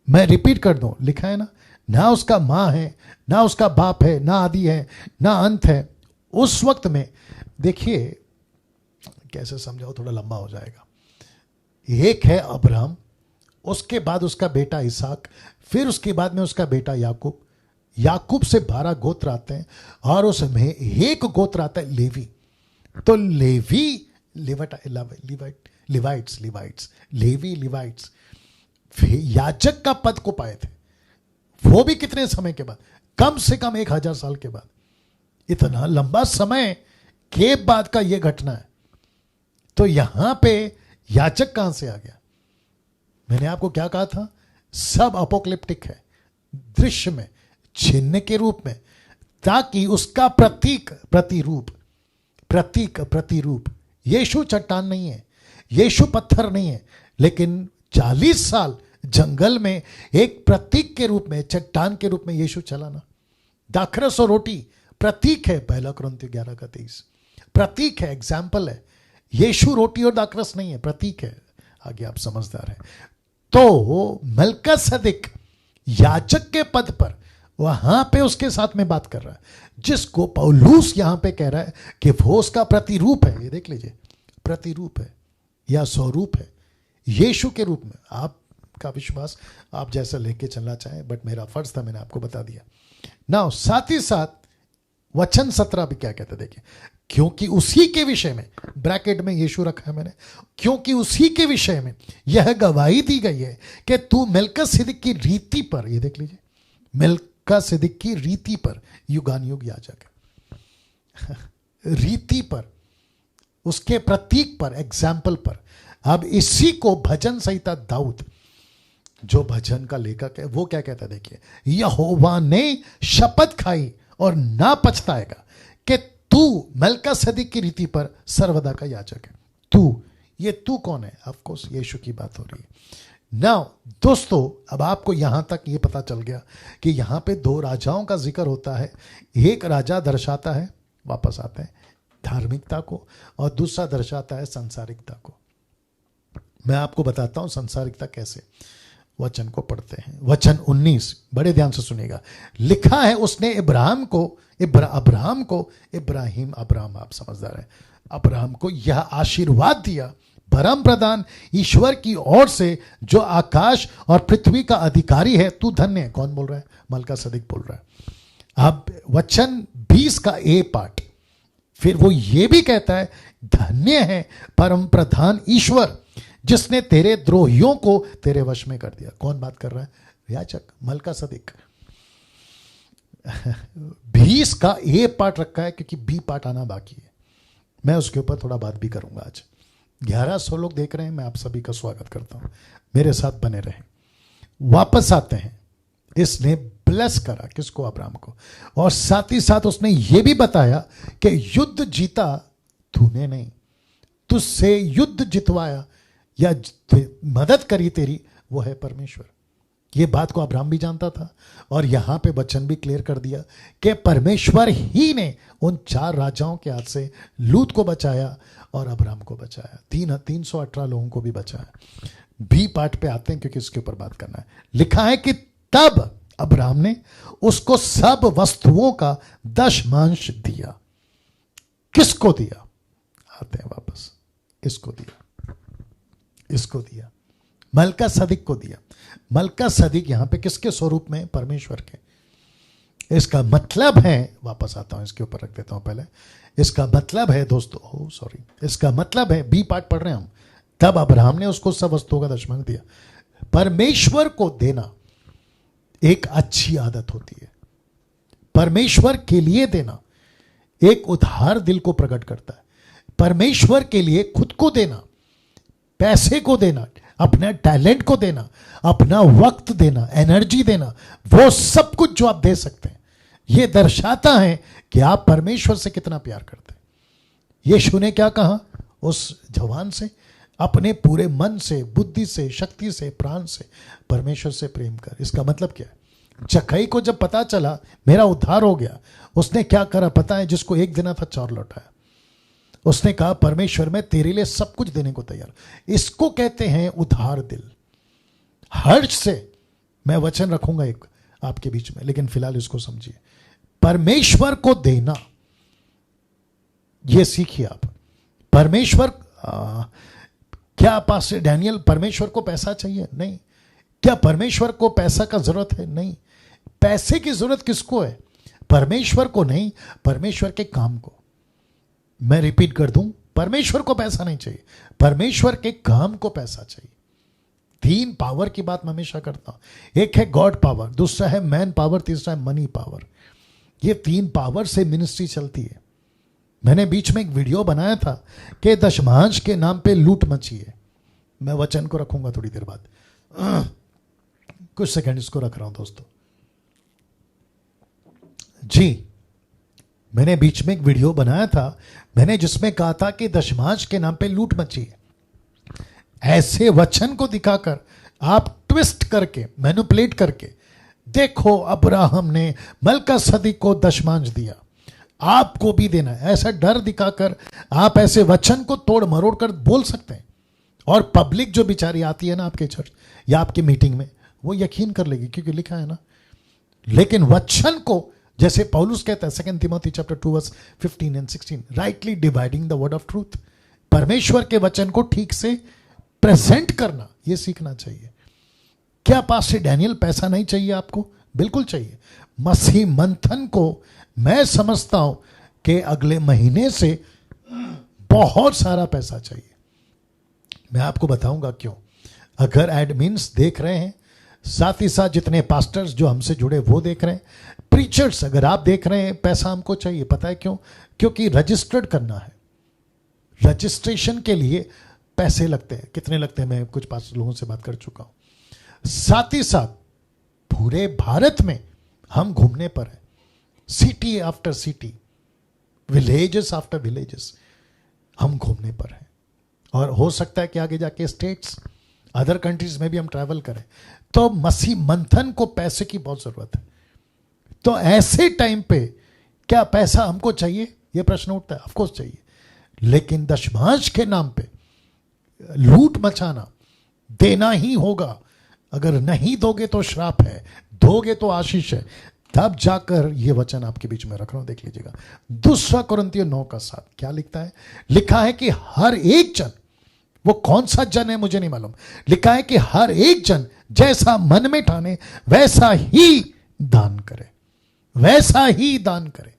मैं रिपीट कर दूं, लिखा है ना उसका मां है, ना उसका बाप है, ना आदि है, ना अंत है। उस वक्त में देखिए, कैसे समझाओ, थोड़ा लंबा हो जाएगा। एक है अब्राहम, उसके बाद उसका बेटा इसहाक, फिर उसके बाद में उसका बेटा याकूब। याकूब से 12 गोत्र आते हैं और उसमें एक गोत्र आता है लेवी। तो लिवाइट्स याजक का पद को पाए थे। वो भी कितने समय के बाद? कम से कम 1000 साल के बाद। इतना लंबा समय के बाद का यह घटना है। तो यहां पे याजक कहां से आ गया? मैंने आपको क्या कहा था? सब अपोक्लिप्टिक है, दृश्य में, चिन्ह के रूप में, ताकि उसका प्रतिरूप। यीशु चट्टान नहीं है, यीशु पत्थर नहीं है, लेकिन 40 साल जंगल में एक प्रतीक के रूप में, चट्टान के रूप में यीशु चला ना। दाखरस और रोटी प्रतीक है, 1 कुरिन्थियों 11:23 प्रतीक है, एग्जाम्पल है। यीशु रोटी और दाखरस नहीं है, प्रतीक है। आगे आप समझदार हैं। तो मलकसदिक याजक के पद पर वहां पे उसके साथ में बात कर रहा है, जिसको पौलुस यहां पे कह रहा है कि वो उसका प्रतिरूप है। ये देख लीजिए, प्रतिरूप है या स्वरूप है, यीशु के रूप में। आपका विश्वास आप जैसा लेके चलना चाहें, बट मेरा फर्ज था, मैंने आपको बता दिया ना। साथ ही साथ वचन 17 भी क्या कहता है, देखिए, क्योंकि उसी के विषय में, ब्रैकेट में यीशु रखा है मैंने, क्योंकि उसी के विषय में यह गवाही दी गई है कि तू मलकसदिक की रीति पर, ये देख लीजिए, मलकसदिक की रीति पर युगानुयुग याजक है। रीति पर, उसके प्रतीक पर, एग्जाम्पल पर। अब इसी को भजन संहिता दाऊद, जो भजन का लेखक है, वो क्या कहता है, देखिए, यहोवा ने शपथ खाई और ना पछताएगा कि तू मलकसदिक की रीति पर सर्वदा का याजक है। ये तू कौन है? ऑफ कोर्स यीशु की बात हो रही है। नाउ दोस्तों, अब आपको यहां तक ये पता चल गया कि यहां पे 2 राजाओं का जिक्र होता है। एक राजा दर्शाता है, वापस आता है, धार्मिकता को, और दूसरा दर्शाता है संसारिकता को। मैं आपको बताता हूं संसारिकता कैसे। वचन को पढ़ते हैं, वचन 19, बड़े ध्यान से सुनिएगा। लिखा है, उसने अब्राहम को, अब्राहम आप समझदार हैं, अब्राहम को यह आशीर्वाद दिया, परम प्रधान ईश्वर की ओर से, जो आकाश और पृथ्वी का अधिकारी है, तू धन्य है। कौन बोल रहा है? मलकसदिक बोल रहा है। अब वचन 20 का ए पार्ट, फिर वो ये भी कहता है, धन्य है परम प्रधान ईश्वर, जिसने तेरे द्रोहियों को तेरे वश में कर दिया। कौन बात कर रहा है? याजक, मलकसदिक। 20 का ए पार्ट रखा है क्योंकि बी पार्ट आना बाकी है। मैं उसके ऊपर थोड़ा बात भी करूंगा आज। 1100 लोग देख रहे हैं, मैं आप सभी का स्वागत करता हूं, मेरे साथ बने रहें। वापस आते हैं, इसने ब्लेस करा किसको? अब्राहम को। और साथ ही साथ उसने यह भी बताया कि युद्ध जीता तूने नहीं, तुझसे युद्ध जितवाया या मदद करी तेरी वो है परमेश्वर। ये बात को अब्राहम भी जानता था और यहां पे वचन भी क्लियर कर दिया कि परमेश्वर ही ने उन 4 राजाओं के हाथ से लूत को बचाया और अब्राहम को बचाया, 318 लोगों को भी बचाया। बी पार्ट पे आते हैं क्योंकि इसके ऊपर बात करना है। लिखा है कि तब अब्राहम ने उसको सब वस्तुओं का दशमांश दिया। किसको दिया? आते हैं वापस। इसको दिया, इसको दिया, मलका सदिक को दिया। मलका सदिक यहां पे किसके स्वरूप में? परमेश्वर के। इसका मतलब है, वापस आता हूं, इसके ऊपर रख देता हूं पहले। इसका मतलब है दोस्तों, सॉरी, इसका मतलब है, बी पार्ट पढ़ रहे हैं हम। तब अब्राहम ने उसको सब वस्तुओं का दशमांश दिया। परमेश्वर को देना एक अच्छी आदत होती है। परमेश्वर के लिए देना एक उदार दिल को प्रकट करता है। परमेश्वर के लिए खुद को देना, पैसे को देना, अपने टैलेंट को देना, अपना वक्त देना, एनर्जी देना, वो सब कुछ जो आप दे सकते हैं, यह दर्शाता है कि आप परमेश्वर से कितना प्यार करते हैं। यीशु ने क्या कहा उस जवान से? अपने पूरे मन से, बुद्धि से, शक्ति से, प्राण से परमेश्वर से प्रेम कर। इसका मतलब क्या है? जक्कई को जब पता चला मेरा उद्धार हो गया, उसने क्या करा पता है? जिसको एक देना था 4 लौटाया। उसने कहा परमेश्वर मैं तेरे लिए सब कुछ देने को तैयार। इसको कहते हैं उदार दिल। हर्ष से मैं वचन रखूंगा एक आपके बीच में, लेकिन फिलहाल इसको समझिए। परमेश्वर को देना यह सीखिए आप। परमेश्वर क्या पास्टर डैनियल परमेश्वर को पैसा चाहिए? नहीं। क्या परमेश्वर को पैसा का जरूरत है? नहीं। पैसे की जरूरत किसको है? परमेश्वर को नहीं, परमेश्वर के काम को। मैं रिपीट कर दूं, परमेश्वर को पैसा नहीं चाहिए, परमेश्वर के काम को पैसा चाहिए। 3 पावर की बात मैं हमेशा करता हूं। एक है गॉड पावर, दूसरा है मैन पावर, तीसरा है मनी पावर। ये 3 पावर से मिनिस्ट्री चलती है। मैंने बीच में एक वीडियो बनाया था कि दशमांश के नाम पे लूट मची है। मैं वचन को रखूंगा थोड़ी देर बाद। कुछ सेकंड इसको रख रहा हूं दोस्तों जी। मैंने बीच में एक वीडियो बनाया था, मैंने जिसमें कहा था कि दशमांश के नाम पे लूट मची है। ऐसे वचन को दिखाकर आप ट्विस्ट करके, मैनिपुलेट करके देखो, अब्राहम ने मलका सदीक को दशमांश दिया, आपको भी देना है। ऐसा डर दिखाकर आप ऐसे वचन को तोड़ मरोड़ कर बोल सकते हैं, और पब्लिक जो बेचारी आती है ना आपके चर्च या आपकी मीटिंग में, वो यकीन कर लेगी क्योंकि लिखा है ना। लेकिन वचन को, जैसे पौलुस कहता है 2 Timothy chapter 2 verse 15 and 16, rightly dividing the word of truth. परमेश्वर के वचन को ठीक से प्रेजेंट करना, यह सीखना चाहिए। क्या पास्टर डैनियल पैसा नहीं चाहिए आपको? बिल्कुल चाहिए। मसीह मंथन को मैं समझता हूं कि अगले महीने से बहुत सारा पैसा चाहिए। मैं आपको बताऊंगा क्यों। अगर एडमिन्स देख रहे हैं, साथ ही साथ जितने पास्टर्स जो हमसे जुड़े वो देख रहे हैं, प्रीचर्स अगर आप देख रहे हैं, पैसा हमको चाहिए। पता है क्यों? क्योंकि रजिस्टर्ड करना है। रजिस्ट्रेशन के लिए पैसे लगते हैं। कितने लगते हैं? मैं कुछ पास्टर लोगों से बात कर चुका हूं। साथ ही साथ पूरे भारत में हम घूमने पर है, city after city, villages after villages हम घूमने पर हैं। और हो सकता है कि आगे जाके स्टेट्स, अदर कंट्रीज में भी हम ट्रैवल करें। तो मसीह मंथन को पैसे की बहुत जरूरत है। तो ऐसे टाइम पे क्या पैसा हमको चाहिए? यह प्रश्न उठता है। ऑफ कोर्स चाहिए, लेकिन दशमांश के नाम पे लूट मचाना देना ही होगा। अगर नहीं दोगे तो श्राप है, दोगे तो आशीष है। तब जाकर यह वचन आपके बीच में रख रहा हूं, देख लीजिएगा। 2 कुरिन्थियों 9:7 क्या लिखता है? लिखा है कि हर एक जन, वो कौन सा जन है मुझे नहीं मालूम, लिखा है कि हर एक जन जैसा मन में ठाने वैसा ही दान करे, वैसा ही दान करे।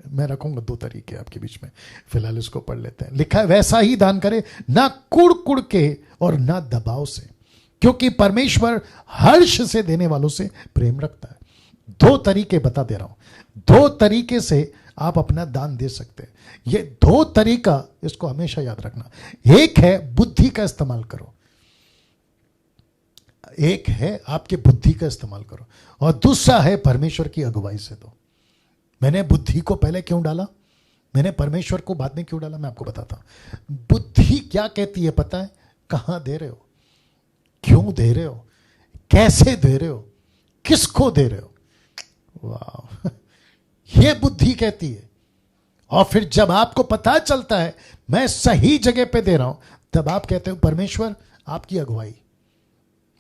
मैं रखूंगा 2 तरीके आपके बीच में, फिलहाल इसको पढ़ लेते हैं। लिखा है वैसा ही दान करे, ना कुड़ कुड़ के और ना दबाव से, क्योंकि परमेश्वर हर्ष से देने वालों से प्रेम रखता है। 2 तरीके बता दे रहा हूं। 2 तरीके से आप अपना दान दे सकते हैं। ये 2 तरीका, इसको हमेशा याद रखना। एक है बुद्धि का इस्तेमाल करो। एक है आपके बुद्धि का इस्तेमाल करो, और दूसरा है परमेश्वर की अगुवाई से दो। मैंने बुद्धि को पहले क्यों डाला, मैंने परमेश्वर को बाद में क्यों डाला, मैं आपको बताता हूं। बुद्धि क्या कहती है पता है? कहां दे रहे हो, क्यों दे रहे हो, कैसे दे रहे हो, किसको दे रहे हो। वाह, ये बुद्धि कहती है। और फिर जब आपको पता चलता है मैं सही जगह पे दे रहा हूं, तब आप कहते हो परमेश्वर आपकी अगुवाई,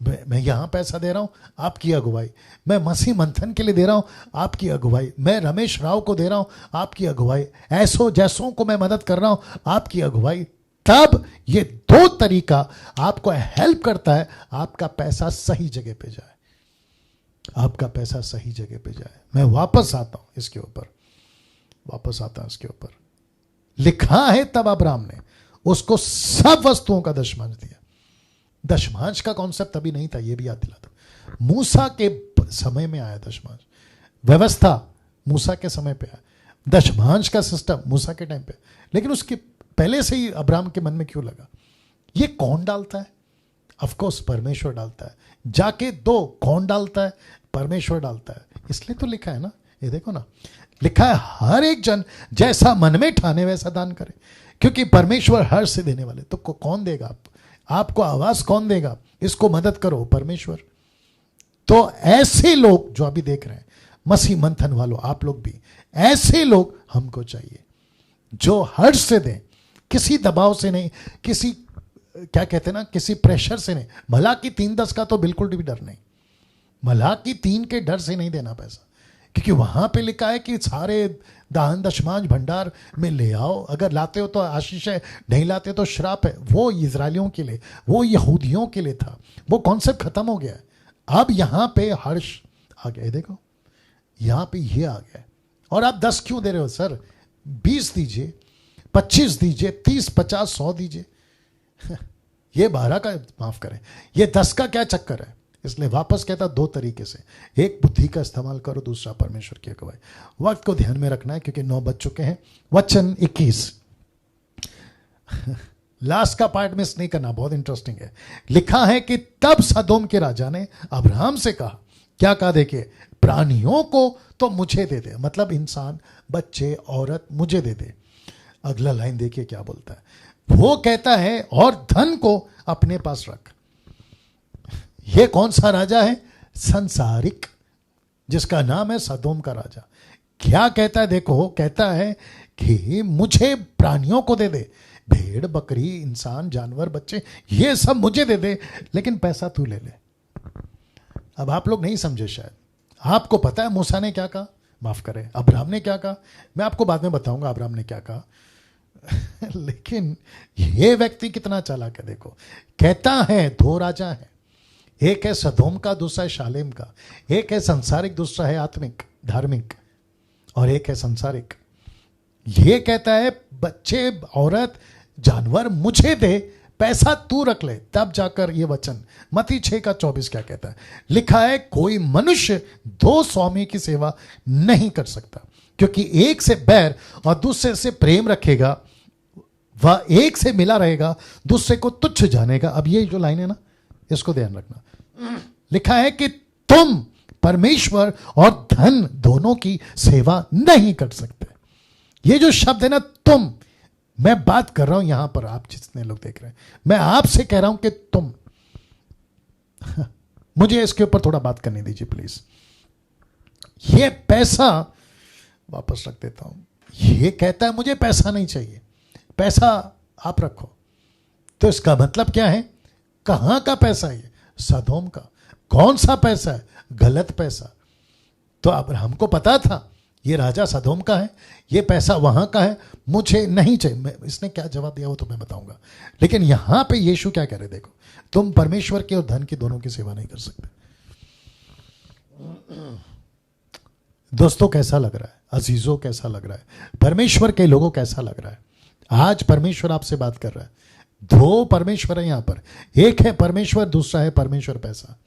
मैं यहां पैसा दे रहा हूं, आपकी अगुवाई, मैं मसीह मंथन के लिए दे रहा हूं, आपकी अगुवाई, मैं रमेश राव को दे रहा हूं, आपकी अगुवाई, ऐसो जैसों को मैं मदद कर रहा हूं, आपकी अगुवाई। तब ये दो तरीका आपको हेल्प करता है, आपका पैसा सही जगह पे जाए, आपका पैसा सही जगह पे जाए। मैं वापस आता हूं इसके ऊपर, वापस आता हूं इसके ऊपर। लिखा है तब अब्राहम ने उसको सब वस्तुओं का दशमांश दिया। दशमांश का कॉन्सेप्ट तभी नहीं था, यह भी याद दिला दो। मूसा के समय में आया दशमांश, व्यवस्था मूसा के समय पे आया, दशमांश का सिस्टम मूसा के टाइम पे। लेकिन उसके पहले से ही अब्राहम के मन में क्यों लगा? ये कौन डालता है? ऑफ कोर्स परमेश्वर डालता है। जाके दो, कौन डालता है? परमेश्वर डालता है। इसलिए तो लिखा है ना, ये देखो ना, लिखा है हर एक जन जैसा मन में ठाने वैसा दान करे, क्योंकि परमेश्वर हर से देने वाले। तो कौन देगा आपको आवाज, कौन देगा? इसको मदद करो, परमेश्वर। तो ऐसे लोग जो अभी देख रहे हैं, मसीह मंथन वालों, आप लोग भी, ऐसे लोग हमको चाहिए जो हर्ष से दें, किसी दबाव से नहीं, किसी क्या कहते हैं ना, किसी प्रेशर से नहीं। मलाकी 3:10 का तो बिल्कुल भी डर नहीं, मलाकी 3 के डर से नहीं देना पैसा, क्योंकि वहां पे लिखा है कि सारे दान दशमांश भंडार में ले आओ। अगर लाते हो तो आशीष है, नहीं लाते तो श्राप है। वो इजरायलियों के लिए, वो यहूदियों के लिए था, वो कॉन्सेप्ट खत्म हो गया है। अब यहां पे हर्ष आ गया, देखो यहां पे ये आ गया। और आप 10 क्यों दे रहे हो सर? 20 दीजिए, 25 दीजिए, 30, 50, 100 दीजिए। ये 12 का माफ करें, ये 10 का क्या चक्कर है? इसलिए वापस कहता दो तरीके से, एक बुद्धि का इस्तेमाल करो, दूसरा परमेश्वर की अगुवाई। वक्त को ध्यान में रखना है क्योंकि 9 बज चुके हैं। वचन 21, लास्ट का पार्ट मिस नहीं करना, बहुत इंटरेस्टिंग है। लिखा है कि तब सदोम के राजा ने अब्राहम से कहा, क्या कहा? देखिए, प्राणियों को तो मुझे दे दे, मतलब इंसान, बच्चे, औरत मुझे दे दे। अगला लाइन देखिए क्या बोलता है। वो कहता है और धन को अपने पास रख। ये कौन सा राजा है? संसारिक, जिसका नाम है सदोम का राजा। क्या कहता है? देखो, कहता है कि मुझे प्राणियों को दे दे, भेड़, बकरी, इंसान, जानवर, बच्चे, ये सब मुझे दे दे, लेकिन पैसा तू ले ले। अब आप लोग नहीं समझे शायद। आपको पता है मूसा ने क्या कहा? माफ करें, अब्राहम ने क्या कहा? मैं आपको बाद में बताऊंगा अब्राहम ने क्या कहा। लेकिन ये व्यक्ति कितना चालाक है, देखो। कहता है दो राजा है, एक है सदोम का, दूसरा है शालेम का। एक है संसारिक, दूसरा है आत्मिक, धार्मिक, और एक है संसारिक। ये कहता है बच्चे, औरत, जानवर मुझे दे, पैसा तू रख ले। तब जाकर ये वचन मत्ती 6:24 क्या कहता है? लिखा है कोई मनुष्य 2 स्वामी की सेवा नहीं कर सकता, क्योंकि एक से बैर और दूसरे से प्रेम रखेगा, वह एक से मिला रहेगा, दूसरे को तुच्छ जानेगा। अब ये जो लाइन है ना, इसको ध्यान रखना। लिखा है कि तुम परमेश्वर और धन दोनों की सेवा नहीं कर सकते। ये जो शब्द है ना, तुम, मैं बात कर रहा हूं यहां पर, आप जितने लोग देख रहे हैं, मैं आपसे कह रहा हूं कि तुम मुझे इसके ऊपर थोड़ा बात करने दीजिए प्लीज। ये पैसा वापस रख देता हूं। ये कहता है मुझे पैसा नहीं चाहिए, पैसा आप रखो। तो इसका मतलब क्या है? कहां का पैसा है? सदोम का। कौन सा पैसा है? गलत पैसा। तो अब हमको पता था ये राजा सदोम का है, ये पैसा वहां का है, मुझे नहीं चाहिए। इसने क्या जवाब दिया वो तो मैं बताऊंगा। लेकिन यहां पे यीशु क्या कह रहे? देखो, तुम परमेश्वर के और धन की दोनों की सेवा नहीं कर सकते। दोस्तों कैसा लग रहा है? अजीजों कैसा लग रहा है? परमेश्वर के लोगों कैसा लग रहा है? आज परमेश्वर आपसे बात कर रहा है। 2 परमेश्वर है यहां पर, एक है परमेश्वर, दूसरा है परमेश्वर पैसा।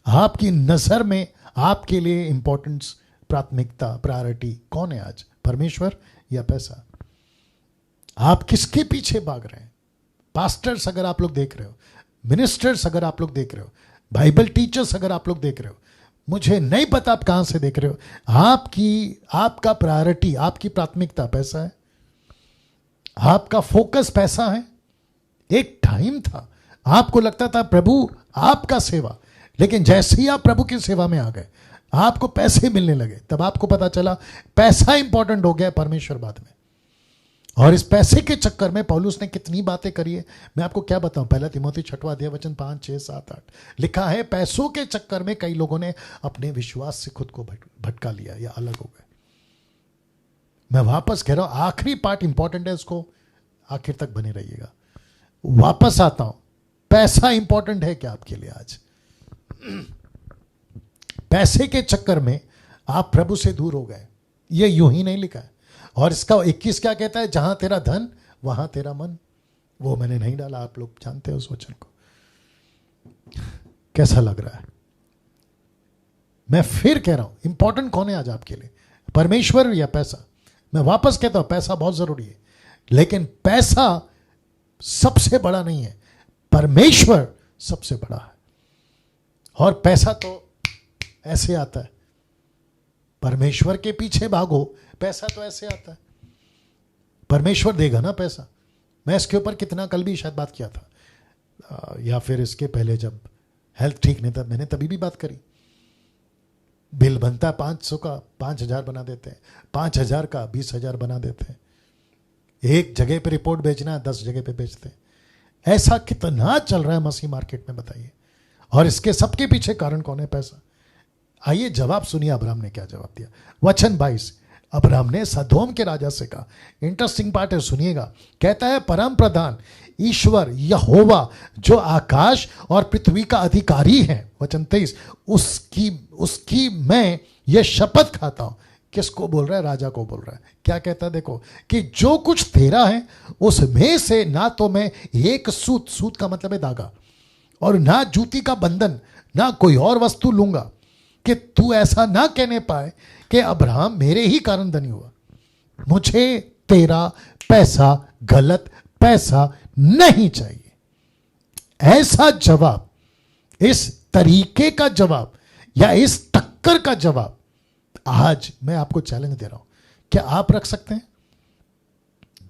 आपकी नजर में आपके लिए इंपॉर्टेंस, प्राथमिकता, प्रायोरिटी कौन है आज? परमेश्वर या पैसा? आप किसके पीछे भाग रहे हैं? पास्टर्स अगर आप लोग देख रहे हो, मिनिस्टर्स अगर आप लोग देख रहे हो, बाइबल टीचर्स अगर आप लोग देख रहे हो, मुझे नहीं पता आप कहां से देख रहे हो, आपका प्रायोरिटी, आपकी प्राथमिकता पैसा है, आपका फोकस पैसा है। एक टाइम था आपको लगता था प्रभु आपका सेवा, लेकिन जैसे ही आप प्रभु की सेवा में आ गए, आपको पैसे मिलने लगे, तब आपको पता चला पैसा इंपॉर्टेंट हो गया, परमेश्वर बाद में। और इस पैसे के चक्कर में पौलुस ने कितनी बातें करी है, मैं आपको क्या बताऊं। 1 तिमोथी 6वां अध्याय वचन 5, 6, 7, 8 लिखा है, पैसों के चक्कर में कई लोगों ने अपने विश्वास से खुद को भटका लिया या अलग हो गए। मैं वापस कह रहा हूं, आखिरी पार्ट इंपॉर्टेंट है, उसको आखिर तक बने रहिएगा। वापस आता हूं, पैसा इंपॉर्टेंट है क्या आपके लिए आज? पैसे के चक्कर में आप प्रभु से दूर हो गए, ये यूं ही नहीं लिखा है। और इसका 21 क्या कहता है, जहां तेरा धन वहां तेरा मन। वो मैंने नहीं डाला, आप लोग जानते हो उस वचन को। कैसा लग रहा है? मैं फिर कह रहा हूं, इंपॉर्टेंट कौन है आज आपके लिए, परमेश्वर या पैसा? मैं वापस कहता हूं, पैसा बहुत जरूरी है, लेकिन पैसा सबसे बड़ा नहीं है, परमेश्वर सबसे बड़ा है। और पैसा तो ऐसे आता है, परमेश्वर के पीछे भागो, पैसा तो ऐसे आता है। परमेश्वर देगा ना पैसा। मैं इसके ऊपर कितना कल भी शायद बात किया था, या फिर इसके पहले जब हेल्थ ठीक नहीं था, मैंने तभी भी बात करी। बिल बनता है 500 का, 5000 बना देते हैं, 5000 का 20,000 बना देते हैं। एक जगह पे रिपोर्ट भेजना है, 10 जगह पे भेजते हैं। ऐसा कितना चल रहा है मसीह मार्केट में, बताइए। और इसके सबके पीछे कारण कौन है? पैसा। आइए जवाब सुनिए, अब्राहम ने क्या जवाब दिया। वचन 22, अब्राहम ने सदोम के राजा से कहा, इंटरेस्टिंग पार्ट है, सुनिएगा। कहता है, परम प्रधान ईश्वर यहोवा जो आकाश और पृथ्वी का अधिकारी है, वचन 23, उसकी मैं ये शपथ खाता हूं। किसको बोल रहा है? राजा को बोल रहा है। क्या कहता है? देखो, कि जो कुछ तेरा है उसमें से ना तो मैं एक सूत का मतलब है धागा, और ना जूती का बंधन, ना कोई और वस्तु लूंगा, कि तू ऐसा ना कहने पाए कि अब्राहम मेरे ही कारण धनी हुआ। मुझे तेरा पैसा, गलत पैसा नहीं चाहिए। ऐसा जवाब, इस तरीके का जवाब, या इस टक्कर का जवाब आज मैं आपको चैलेंज दे रहा हूं, क्या आप रख सकते हैं?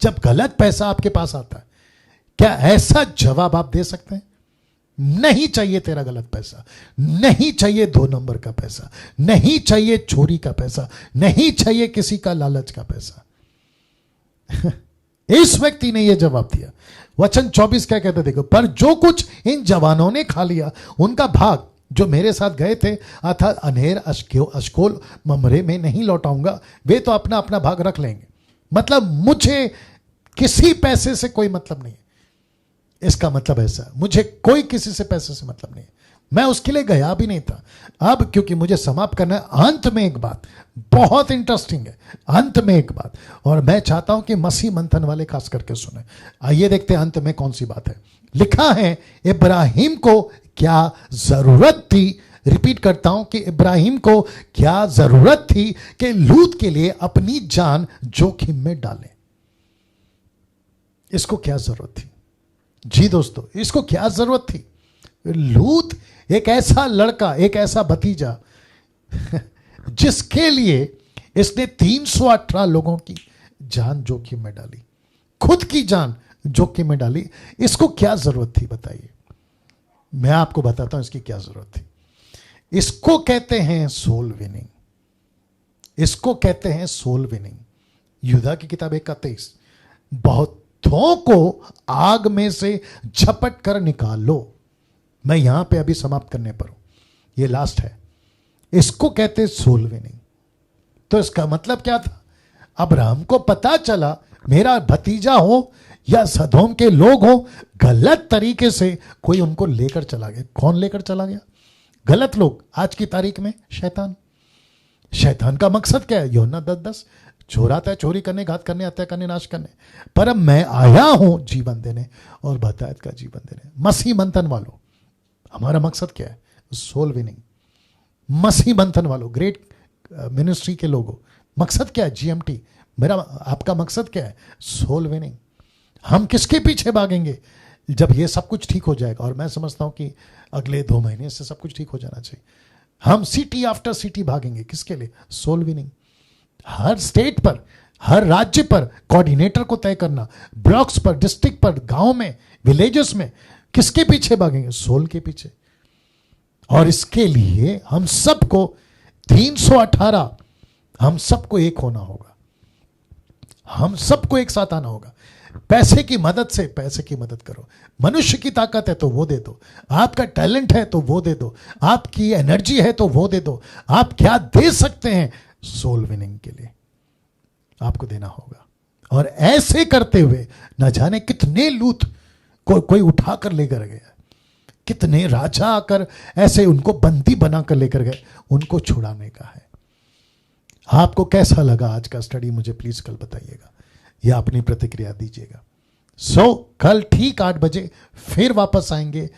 जब गलत पैसा आपके पास आता है, क्या ऐसा जवाब आप दे सकते हैं? नहीं चाहिए तेरा गलत पैसा, नहीं चाहिए 2 नंबर का पैसा, नहीं चाहिए चोरी का पैसा, नहीं चाहिए किसी का लालच का पैसा। इस व्यक्ति ने यह जवाब दिया। वचन 24 क्या कहता है? देखो, पर जो कुछ इन जवानों ने खा लिया, उनका भाग जो मेरे साथ गए थे अर्थात अनेर, अश्कोल, ममरे में नहीं लौटाऊंगा। वे तो अपना अपना भाग रख लेंगे। मतलब मुझे किसी पैसे से कोई मतलब नहीं है। इसका मतलब ऐसा, मुझे कोई किसी से पैसे से मतलब नहीं है। मैं उसके लिए गया भी नहीं था। अब क्योंकि मुझे समाप्त करना है, अंत में एक बात बहुत इंटरेस्टिंग है, अंत में एक बात, और मैं चाहता हूं कि मसीह मंथन वाले खास करके सुने। आइए देखते हैं अंत में कौन सी बात है। लिखा है, इब्राहिम को क्या जरूरत थी, रिपीट करता हूं, कि इब्राहिम को क्या जरूरत थी कि लूत के लिए अपनी जान जोखिम में डालें। इसको क्या जरूरत थी? जी दोस्तों, इसको क्या जरूरत थी? लूत एक ऐसा लड़का, एक ऐसा भतीजा जिसके लिए इसने 318 लोगों की जान जोखिम में डाली, खुद की जान जोखिम में डाली। इसको क्या जरूरत थी बताइए? मैं आपको बताता हूं इसकी क्या जरूरत थी। इसको कहते हैं सोल विनिंग। इसको कहते हैं सोल विनिंग। यूदा की किताब 1:23, बहुतों को आग में से झपट कर निकाल लो। मैं यहां पे अभी समाप्त करने पर हूं, ये लास्ट है। इसको कहते हैं सोल विनिंग। तो इसका मतलब क्या था? अब्राहम को पता चला मेरा भतीजा हो या सदोम के लोग हो, गलत तरीके से कोई उनको लेकर चला गया। कौन लेकर चला गया? गलत लोग। आज की तारीख में शैतान। शैतान का मकसद क्या है? यूहन्ना 10:10, चोर आता है चोरी करने, घात करने, हत्या करने, नाश करने, पर अब मैं आया हूं जीवन देने और बतायत का जीवन देने। मसीह मंथन वालों, हमारा मकसद क्या है? Soul winning. मसीह मंथन वालों, ग्रेट मिनिस्ट्री के लोगों, मकसद क्या है? GMT। मेरा आपका मकसद क्या है? Soul winning. हम किसके पीछे भागेंगे? जब ये सब कुछ ठीक हो जाएगा, और मैं समझता हूं कि अगले 2 महीने से सब कुछ ठीक हो जाना चाहिए, हम सिटी आफ्टर सिटी भागेंगे। किसके लिए? Soul winning. हर स्टेट पर, हर राज्य पर कोऑर्डिनेटर को तय करना, ब्लॉक्स पर, डिस्ट्रिक्ट पर, गांव में, विलेजेस में। किसके पीछे भागेंगे? सोल के पीछे। और इसके लिए हम सबको 318, हम सबको एक होना होगा, हम सबको एक साथ आना होगा। पैसे की मदद से, पैसे की मदद करो। मनुष्य की ताकत है तो वो दे दो, आपका टैलेंट है तो वो दे दो, आपकी एनर्जी है तो वो दे दो। आप क्या दे सकते हैं सोल विनिंग के लिए, आपको देना होगा। और ऐसे करते हुए न जाने कितने लूत कोई उठाकर लेकर गया, कितने राजा आकर ऐसे उनको बंदी बनाकर लेकर गए, उनको छुड़ाने का है। आपको कैसा लगा आज का स्टडी, मुझे प्लीज कल बताइएगा या अपनी प्रतिक्रिया दीजिएगा। कल ठीक 8 बजे फिर वापस आएंगे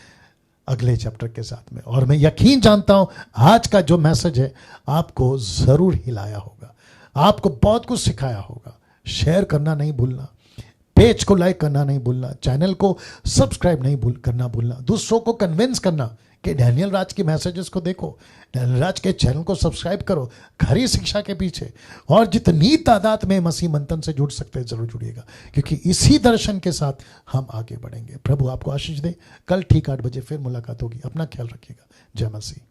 अगले चैप्टर के साथ में। और मैं यकीन जानता हूं आज का जो मैसेज है आपको जरूर हिलाया होगा, आपको बहुत कुछ सिखाया होगा। शेयर करना नहीं भूलना, पेज को लाइक करना नहीं भूलना, चैनल को सब्सक्राइब नहीं करना भूलना, दूसरों को कन्विंस करना कि डैनियल राज के मैसेजेस को देखो, डैनियल राज के चैनल को सब्सक्राइब करो, खरी शिक्षा के पीछे। और जितनी तादाद में मसीह मंथन से जुड़ सकते हैं जरूर जुड़िएगा, क्योंकि इसी दर्शन के साथ हम आगे बढ़ेंगे। प्रभु आपको आशीष दे। कल ठीक 8 बजे फिर मुलाकात होगी। अपना ख्याल रखिएगा। जय मसीह।